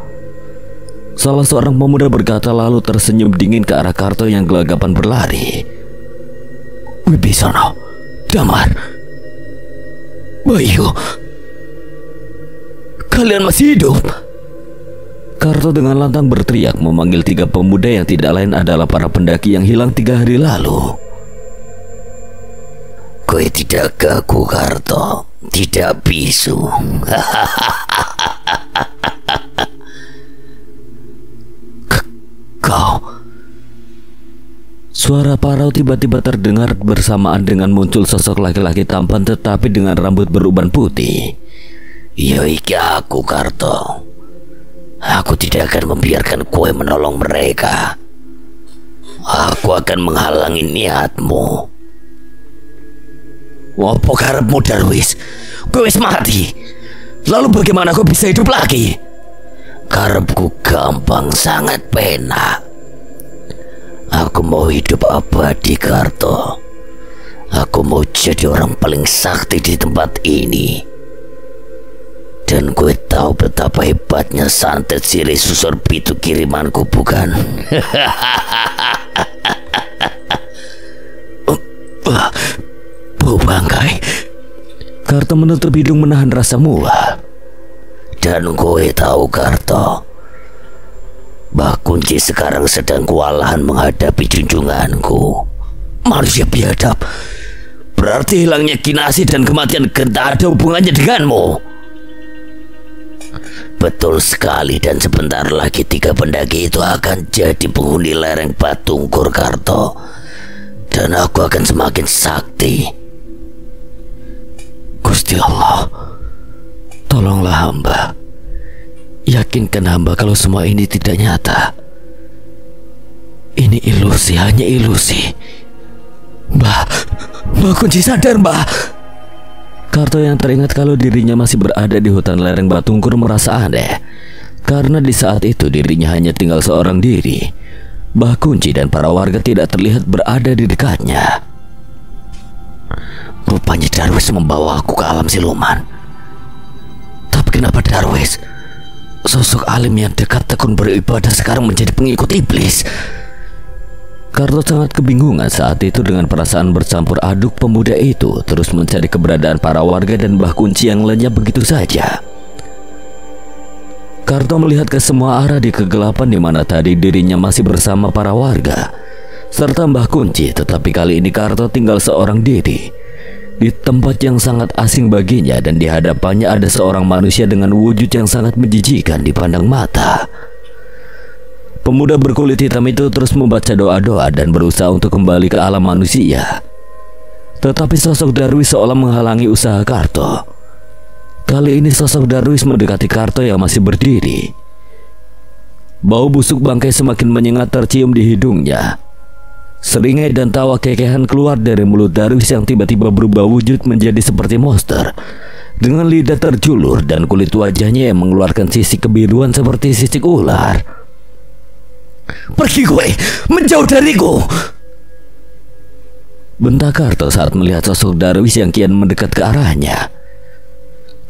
Salah seorang pemuda berkata lalu tersenyum dingin ke arah Karto yang gelagapan berlari. Wibisono, Damar, Bayu, kalian masih hidup? Karto dengan lantang berteriak memanggil 3 pemuda yang tidak lain adalah para pendaki yang hilang 3 hari lalu. Kowe tidak gagu, Karto, tidak bisu. Kau. Suara parau tiba-tiba terdengar bersamaan dengan muncul sosok laki-laki tampan tetapi dengan rambut beruban putih. Ya iki aku, Karto. Aku tidak akan membiarkan kowe menolong mereka. Aku akan menghalangi niatmu. Apa karepmu, Darwis? Kowe wis mati. Lalu bagaimana kau bisa hidup lagi? Karepku gampang, sangat penak. Aku mau hidup abadi, Karto. Aku mau jadi orang paling sakti di tempat ini. Dan gue tahu betapa hebatnya santet sirih susur pitu kirimanku, bukan? Bau bangkai. Karto menutup hidung menahan rasa mual. Dan gue tahu, Karto, Mbah Kunci sekarang sedang kewalahan menghadapi junjunganku. Manusia biadab. Berarti hilangnya Kinasi dan kematian Genta ada hubungannya denganmu. Betul sekali, dan sebentar lagi 3 pendaki itu akan jadi penghuni lereng Batungkur, Karto. Dan aku akan semakin sakti. Gusti Allah, tolonglah hamba. Yakinkan hamba kalau semua ini tidak nyata. Ini ilusi, hanya ilusi. Mbah Kunci sadar, Mbah. Karto yang teringat kalau dirinya masih berada di hutan lereng Batungkur merasa aneh. Karena di saat itu dirinya hanya tinggal seorang diri. Mbah Kunci dan para warga tidak terlihat berada di dekatnya. Rupanya Darwis membawa aku ke alam siluman. Tapi kenapa Darwis, sosok alim yang dekat tekun beribadah, sekarang menjadi pengikut iblis? Karto sangat kebingungan saat itu. Dengan perasaan bercampur aduk, pemuda itu terus mencari keberadaan para warga dan Mbah Kunci yang lenyap begitu saja. Karto melihat ke semua arah di kegelapan di mana tadi dirinya masih bersama para warga serta Mbah Kunci, tetapi kali ini Karto tinggal seorang diri di tempat yang sangat asing baginya, dan di hadapannya ada seorang manusia dengan wujud yang sangat menjijikkan dipandang mata. Pemuda berkulit hitam itu terus membaca doa-doa dan berusaha untuk kembali ke alam manusia. Tetapi sosok Darwis seolah menghalangi usaha Karto. Kali ini sosok Darwis mendekati Karto yang masih berdiri. Bau busuk bangkai semakin menyengat tercium di hidungnya. Seringai dan tawa kekehan keluar dari mulut Darwis yang tiba-tiba berubah wujud menjadi seperti monster, dengan lidah terjulur dan kulit wajahnya yang mengeluarkan sisik kebiruan seperti sisik ular. Pergi gue, menjauh dariku, bentak Karto saat melihat sosok Darwis yang kian mendekat ke arahnya.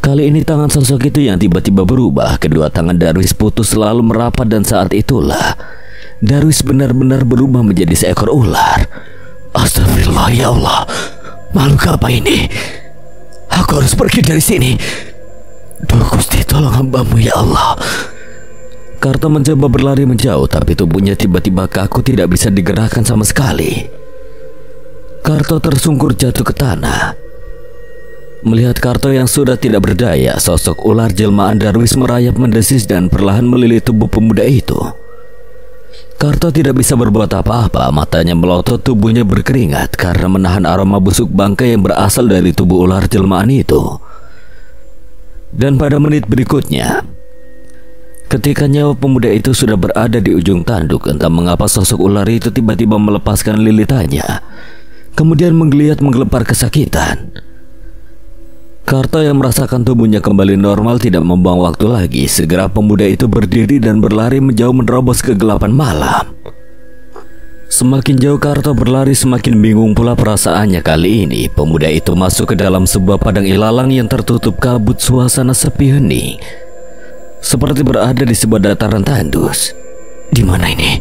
Kali ini tangan sosok itu yang tiba-tiba berubah. Kedua tangan Darwis putus lalu merapat, dan saat itulah Darwis benar-benar berubah menjadi seekor ular. Astagfirullah, ya Allah, makhluk apa ini? Aku harus pergi dari sini. Duh Gusti, tolong hambamu ya Allah. Karto mencoba berlari menjauh, tapi tubuhnya tiba-tiba kaku, tidak bisa digerakkan sama sekali. Karto tersungkur jatuh ke tanah. Melihat Karto yang sudah tidak berdaya, sosok ular jelmaan Darwis merayap mendesis dan perlahan melilit tubuh pemuda itu. Karto tidak bisa berbuat apa-apa, matanya melotot, tubuhnya berkeringat karena menahan aroma busuk bangkai yang berasal dari tubuh ular jelmaan itu. Dan pada menit berikutnya, ketika nyawa pemuda itu sudah berada di ujung tanduk, entah mengapa sosok ular itu tiba-tiba melepaskan lilitannya, kemudian menggeliat menggelepar kesakitan. Karto yang merasakan tubuhnya kembali normal tidak membuang waktu lagi. Segera pemuda itu berdiri dan berlari menjauh menerobos kegelapan malam. Semakin jauh Karto berlari, semakin bingung pula perasaannya kali ini. Pemuda itu masuk ke dalam sebuah padang ilalang yang tertutup kabut, suasana sepi hening, seperti berada di sebuah dataran tandus. Di mana ini?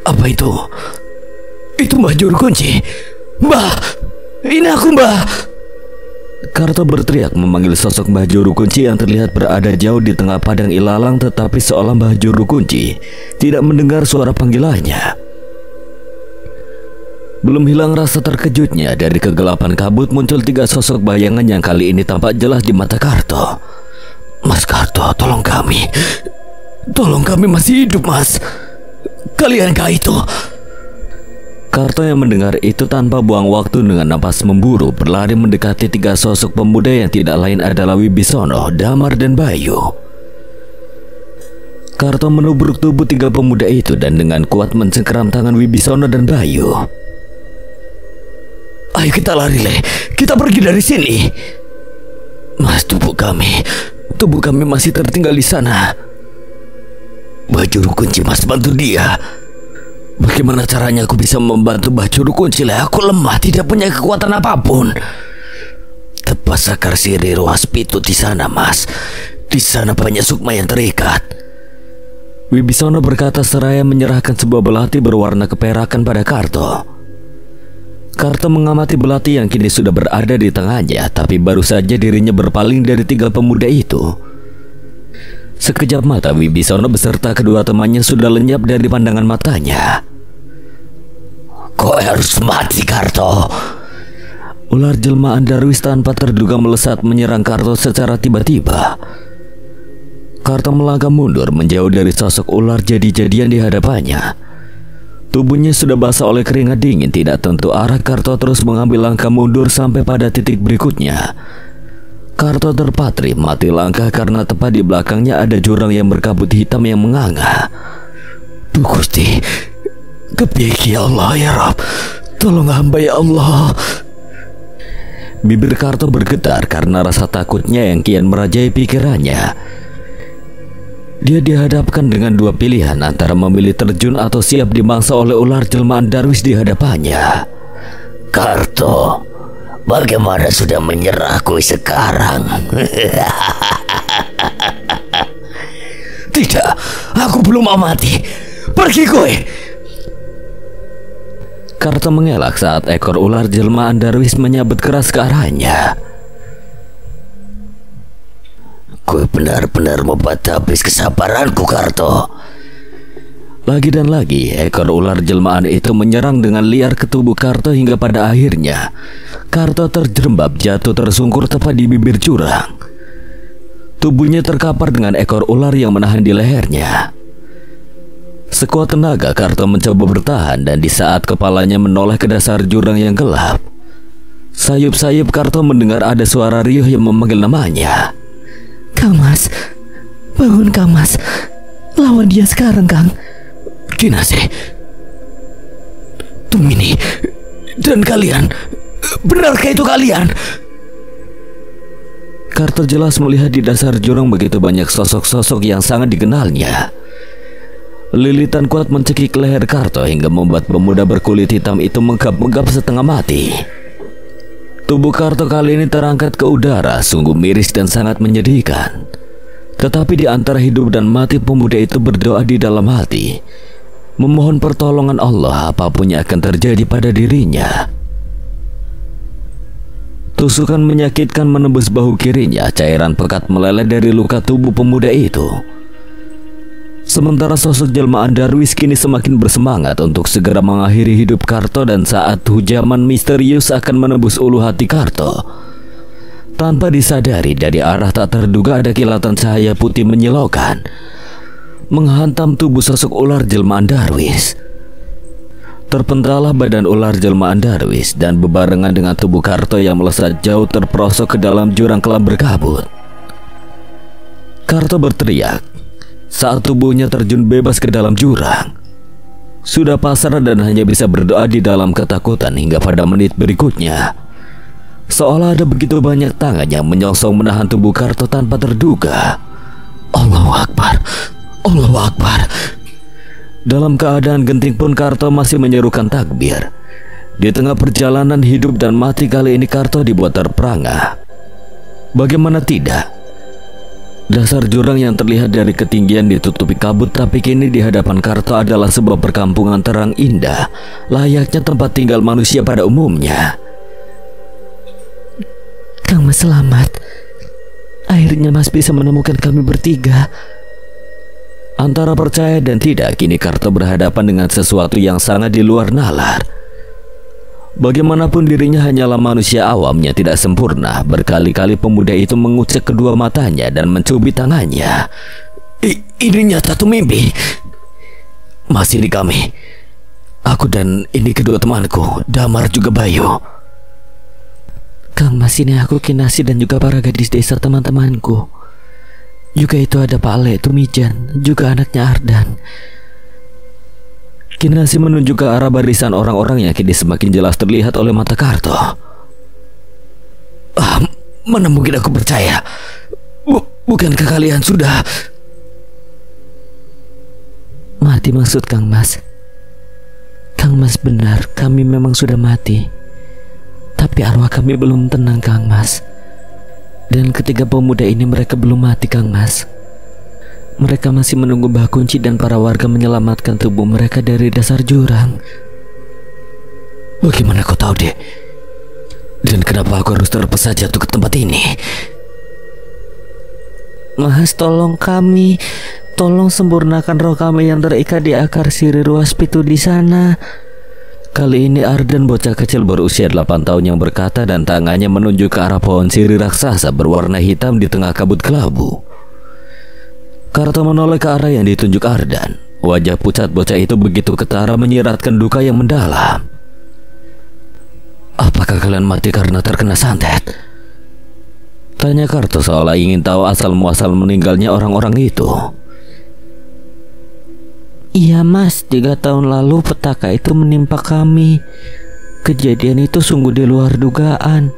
Apa itu? Itu Mbah Juru Kunci. Mbah! Ini aku, Mbah! Karto berteriak memanggil sosok Mbah Juru Kunci yang terlihat berada jauh di tengah padang ilalang, tetapi seolah Mbah Juru Kunci tidak mendengar suara panggilannya. Belum hilang rasa terkejutnya, dari kegelapan kabut muncul 3 sosok bayangan yang kali ini tampak jelas di mata Karto. Mas Karto, tolong kami. Tolong kami, masih hidup, Mas. Kaliankah itu? Karto yang mendengar itu tanpa buang waktu dengan napas memburu berlari mendekati 3 sosok pemuda yang tidak lain adalah Wibisono, Damar, dan Bayu. Karto menubruk tubuh 3 pemuda itu dan dengan kuat mencengkeram tangan Wibisono dan Bayu. Ayo kita lari, Le. Kita pergi dari sini. Mas, tubuh kami masih tertinggal di sana. Mbah Juru Kunci, Mas, bantu dia. Bagaimana caranya aku bisa membantu Mbah Juru Kunci? Aku lemah, tidak punya kekuatan apapun. Tepas sakar siri ruas pitu di sana, Mas. Di sana banyak sukma yang terikat. Wibisono berkata seraya menyerahkan sebuah belati berwarna keperakan pada Karto. Karto mengamati belati yang kini sudah berada di tangannya, tapi baru saja dirinya berpaling dari 3 pemuda itu. Sekejap mata Wibisono beserta kedua temannya sudah lenyap dari pandangan matanya. Kau harus mati, Karto. Ular jelmaan Darwis tanpa terduga melesat menyerang Karto secara tiba-tiba. Karto melangkah mundur menjauh dari sosok ular jadi-jadian di hadapannya. Tubuhnya sudah basah oleh keringat dingin, tidak tentu arah. Karto terus mengambil langkah mundur sampai pada titik berikutnya. Karto terpatri mati langkah karena tepat di belakangnya ada jurang yang berkabut hitam yang menganga. Duh Gusti, kepiye ya Allah ya Rabb, tolong hamba ya Allah. Bibir Karto bergetar karena rasa takutnya yang kian merajai pikirannya. Dia dihadapkan dengan 2 pilihan antara memilih terjun atau siap dimangsa oleh ular jelmaan Darwis di hadapannya. Karto, bagaimana sudah menyerahku sekarang? Tidak, aku belum mau mati. Pergi kowe. Karto mengelak saat ekor ular jelmaan Darwis menyabet keras ke arahnya. Kowe benar-benar membuat habis kesabaranku, Karto. Lagi dan lagi ekor ular jelmaan itu menyerang dengan liar ke tubuh Karto hingga pada akhirnya Karto terjerembab jatuh tersungkur tepat di bibir jurang. Tubuhnya terkapar dengan ekor ular yang menahan di lehernya. Sekuat tenaga Karto mencoba bertahan, dan di saat kepalanya menoleh ke dasar jurang yang gelap, sayup-sayup Karto mendengar ada suara riuh yang memanggil namanya. Kang Mas, bangun Kang Mas, lawan dia sekarang Kang. Kinase, Tumini, dan kalian, benarkah itu kalian? Karto jelas melihat di dasar jurang begitu banyak sosok-sosok yang sangat dikenalnya. Lilitan kuat mencekik leher Karto hingga membuat pemuda berkulit hitam itu menggap-menggap setengah mati. Tubuh Karto kali ini terangkat ke udara, sungguh miris dan sangat menyedihkan. Tetapi di antara hidup dan mati, pemuda itu berdoa di dalam hati, memohon pertolongan Allah apapun yang akan terjadi pada dirinya. Tusukan menyakitkan menembus bahu kirinya, cairan pekat meleleh dari luka tubuh pemuda itu. Sementara sosok jelmaan Darwis kini semakin bersemangat untuk segera mengakhiri hidup Karto, dan saat hujaman misterius akan menembus ulu hati Karto. Tanpa disadari, dari arah tak terduga ada kilatan cahaya putih menyilaukan menghantam tubuh sosok ular jelmaan Darwis. Terpentallah badan ular jelmaan Darwis dan bebarengan dengan tubuh Karto yang melesat jauh terperosok ke dalam jurang kelam berkabut. Karto berteriak saat tubuhnya terjun bebas ke dalam jurang. Sudah pasrah dan hanya bisa berdoa di dalam ketakutan hingga pada menit berikutnya. Seolah ada begitu banyak tangan yang menyongsong menahan tubuh Karto tanpa terduga. Allahu Akbar, Allahu Akbar. Dalam keadaan genting pun Karto masih menyerukan takbir. Di tengah perjalanan hidup dan mati kali ini Karto dibuat terperangah. Bagaimana tidak? Dasar jurang yang terlihat dari ketinggian ditutupi kabut, tapi kini di hadapan Karto adalah sebuah perkampungan terang indah, layaknya tempat tinggal manusia pada umumnya. Kang Mas selamat. Akhirnya Mas bisa menemukan kami bertiga. Antara percaya dan tidak, kini Karto berhadapan dengan sesuatu yang sangat di luar nalar. Bagaimanapun dirinya hanyalah manusia awam yang tidak sempurna. Berkali-kali pemuda itu mengucek kedua matanya dan mencubit tangannya. Ini nyata tuh mimpi. Masih di kami. Aku dan ini kedua temanku, Damar juga Bayu. Kang Mas, ini aku Kinasi dan juga para gadis desa teman-temanku. Juga itu ada Pak Ale, Tumijan, juga anaknya Ardan. Kinasi menunjuk ke arah barisan orang-orang yang kini semakin jelas terlihat oleh mata Karto. Mana mungkin aku percaya? Bukankah kalian sudah mati maksud Kang Mas? Kang Mas benar, kami memang sudah mati. Tapi arwah kami belum tenang Kang Mas. Dan ketiga pemuda ini mereka belum mati Kang Mas. Mereka masih menunggu Mbah Kunci dan para warga menyelamatkan tubuh mereka dari dasar jurang. Bagaimana kau tahu, Dek? Dan kenapa aku harus terpaksa jatuh ke tempat ini? Mas, tolong kami. Tolong sempurnakan roh kami yang terikat di akar sirih ruas pitu di sana. Kali ini Ardan, bocah kecil berusia 8 tahun yang berkata, dan tangannya menunjuk ke arah pohon sirih raksasa berwarna hitam di tengah kabut kelabu. Karto menoleh ke arah yang ditunjuk Ardan. Wajah pucat bocah itu begitu ketara menyiratkan duka yang mendalam. Apakah kalian mati karena terkena santet? Tanya Karto seolah ingin tahu asal muasal meninggalnya orang-orang itu. Iya Mas, 3 tahun lalu petaka itu menimpa kami. Kejadian itu sungguh di luar dugaan.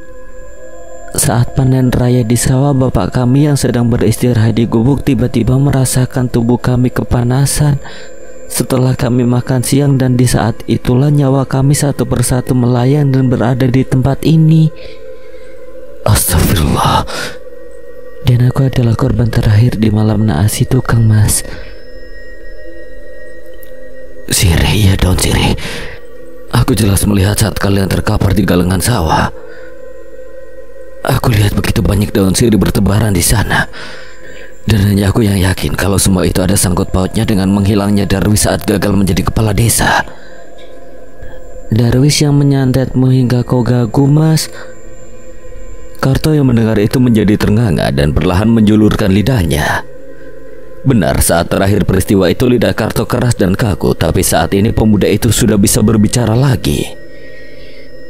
Saat panen raya di sawah, bapak kami yang sedang beristirahat di gubuk tiba-tiba merasakan tubuh kami kepanasan setelah kami makan siang, dan di saat itulah nyawa kami satu persatu melayang dan berada di tempat ini. Astagfirullah. Dan aku adalah korban terakhir di malam naas itu Kang Mas. Sirih, ya daun sirih. Aku jelas melihat saat kalian terkapar di galengan sawah. Aku lihat begitu banyak daun sirih bertebaran di sana. Dan hanya aku yang yakin kalau semua itu ada sangkut pautnya dengan menghilangnya Darwis saat gagal menjadi kepala desa. Darwis yang menyantetmu hingga kau gagu, Mas. Karto yang mendengar itu menjadi ternganga dan perlahan menjulurkan lidahnya. Benar, saat terakhir peristiwa itu lidah Karto keras dan kaku, tapi saat ini pemuda itu sudah bisa berbicara lagi.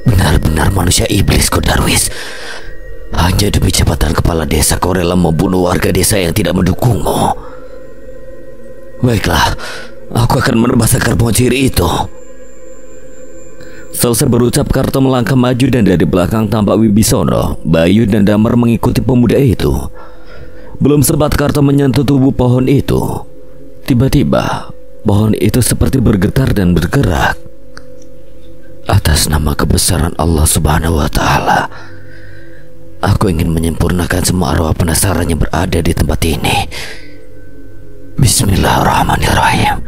Benar-benar manusia iblis kau Darwis. Hanya demi jabatan kepala desa kau rela membunuh warga desa yang tidak mendukungmu. Baiklah, aku akan menebas akar pohon sirih itu. Selesai berucap, Karto melangkah maju dan dari belakang tampak Wibisono, Bayu dan Damar mengikuti pemuda itu. Belum sempat Karto menyentuh tubuh pohon itu, tiba-tiba pohon itu seperti bergetar dan bergerak. Atas nama kebesaran Allah Subhanahu wa Ta'ala, aku ingin menyempurnakan semua arwah penasaran yang berada di tempat ini. Bismillahirrahmanirrahim.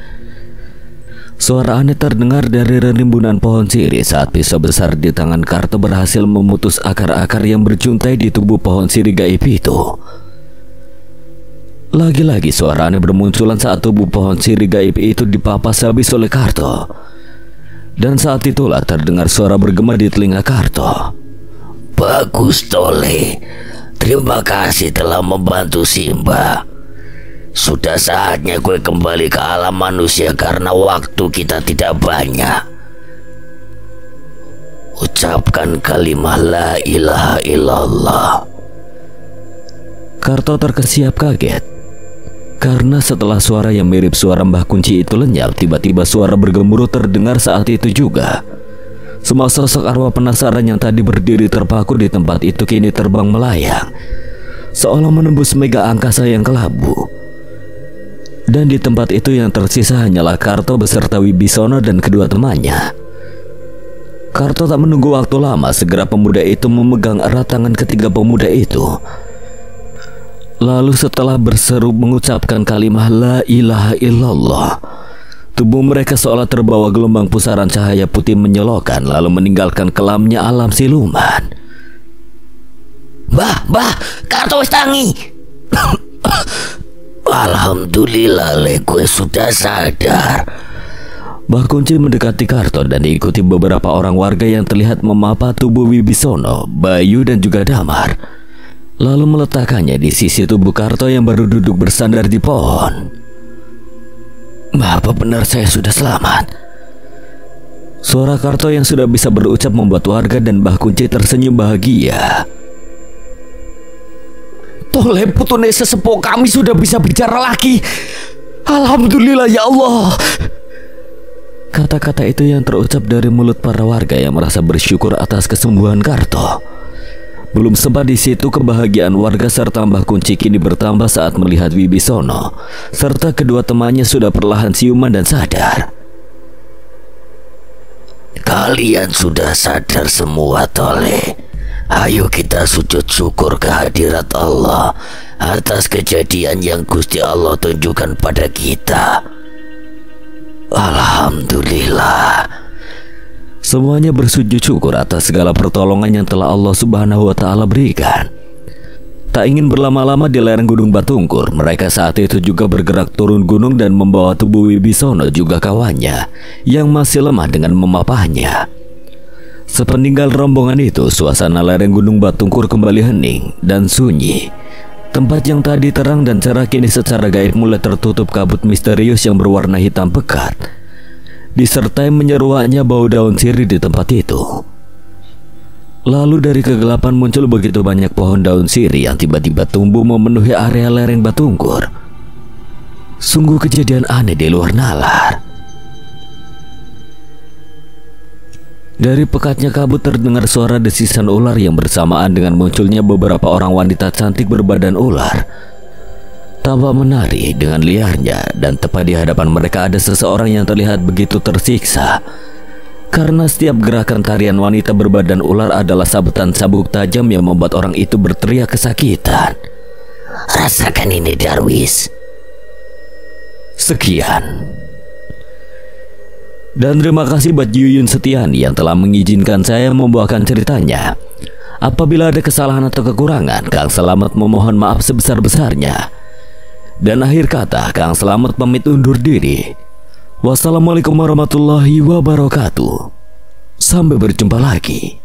Suara aneh terdengar dari rimbunan pohon sirih saat pisau besar di tangan Karto berhasil memutus akar-akar yang berjuntai di tubuh pohon sirih gaib itu. Lagi-lagi suara aneh bermunculan saat tubuh pohon sirih gaib itu dipapas habis oleh Karto. Dan saat itulah terdengar suara bergema di telinga Karto. Bagus Tole, terima kasih telah membantu Simba. Sudah saatnya gue kembali ke alam manusia karena waktu kita tidak banyak. Ucapkan kalimat la ilaha illallah. Karto terkesiap kaget karena setelah suara yang mirip suara Mbah Kunci itu lenyap, tiba-tiba suara bergemuruh terdengar saat itu juga. Semua sosok arwah penasaran yang tadi berdiri terpaku di tempat itu kini terbang melayang, seolah menembus mega angkasa yang kelabu. Dan di tempat itu yang tersisa hanyalah Karto beserta Wibisono dan kedua temannya. Karto tak menunggu waktu lama, segera pemuda itu memegang erat tangan ketiga pemuda itu. Lalu setelah berseru mengucapkan kalimat la ilaha illallah, tubuh mereka seolah terbawa gelombang pusaran cahaya putih menyilaukan, lalu meninggalkan kelamnya alam siluman. Bah, Karto wis tangi. Alhamdulillah, gue sudah sadar. Mbah Kunci mendekati Karto dan diikuti beberapa orang warga yang terlihat memapa tubuh Wibisono, Bayu dan juga Damar, lalu meletakkannya di sisi tubuh Karto yang baru duduk bersandar di pohon. Apa benar saya sudah selamat? Suara Karto yang sudah bisa berucap membuat warga dan Mbah Kunci tersenyum bahagia. Tole putune sesepuh kami sudah bisa bicara lagi. Alhamdulillah ya Allah. Kata-kata itu yang terucap dari mulut para warga yang merasa bersyukur atas kesembuhan Karto. Belum sempat di situ, kebahagiaan warga serta Mbah Kunci kini bertambah saat melihat Wibisono serta kedua temannya sudah perlahan siuman dan sadar. Kalian sudah sadar semua Tole. Ayo kita sujud syukur kehadirat Allah atas kejadian yang Gusti Allah tunjukkan pada kita. Alhamdulillah. Semuanya bersujud syukur atas segala pertolongan yang telah Allah Subhanahu wa Ta'ala berikan. Tak ingin berlama-lama di lereng Gunung Batungkur, mereka saat itu juga bergerak turun gunung dan membawa tubuh Wibisono juga kawannya yang masih lemah dengan memapahnya. Sepeninggal rombongan itu, suasana lereng Gunung Batungkur kembali hening dan sunyi. Tempat yang tadi terang dan cerah kini secara gaib mulai tertutup kabut misterius yang berwarna hitam pekat, disertai menyeruaknya bau daun sirih di tempat itu. Lalu dari kegelapan muncul begitu banyak pohon daun sirih yang tiba-tiba tumbuh memenuhi area lereng Batungkur. Sungguh kejadian aneh di luar nalar. Dari pekatnya kabut terdengar suara desisan ular yang bersamaan dengan munculnya beberapa orang wanita cantik berbadan ular. Tampak menari dengan liarnya, dan tepat di hadapan mereka ada seseorang yang terlihat begitu tersiksa. Karena setiap gerakan tarian wanita berbadan ular adalah sabetan sabuk tajam yang membuat orang itu berteriak kesakitan. Rasakan ini Darwis. Sekian. Dan terima kasih buat Yuyun Setiani yang telah mengizinkan saya membawakan ceritanya. Apabila ada kesalahan atau kekurangan, Kang Selamat memohon maaf sebesar-besarnya. Dan akhir kata, Kang Selamat pamit undur diri. Wassalamualaikum warahmatullahi wabarakatuh. Sampai berjumpa lagi.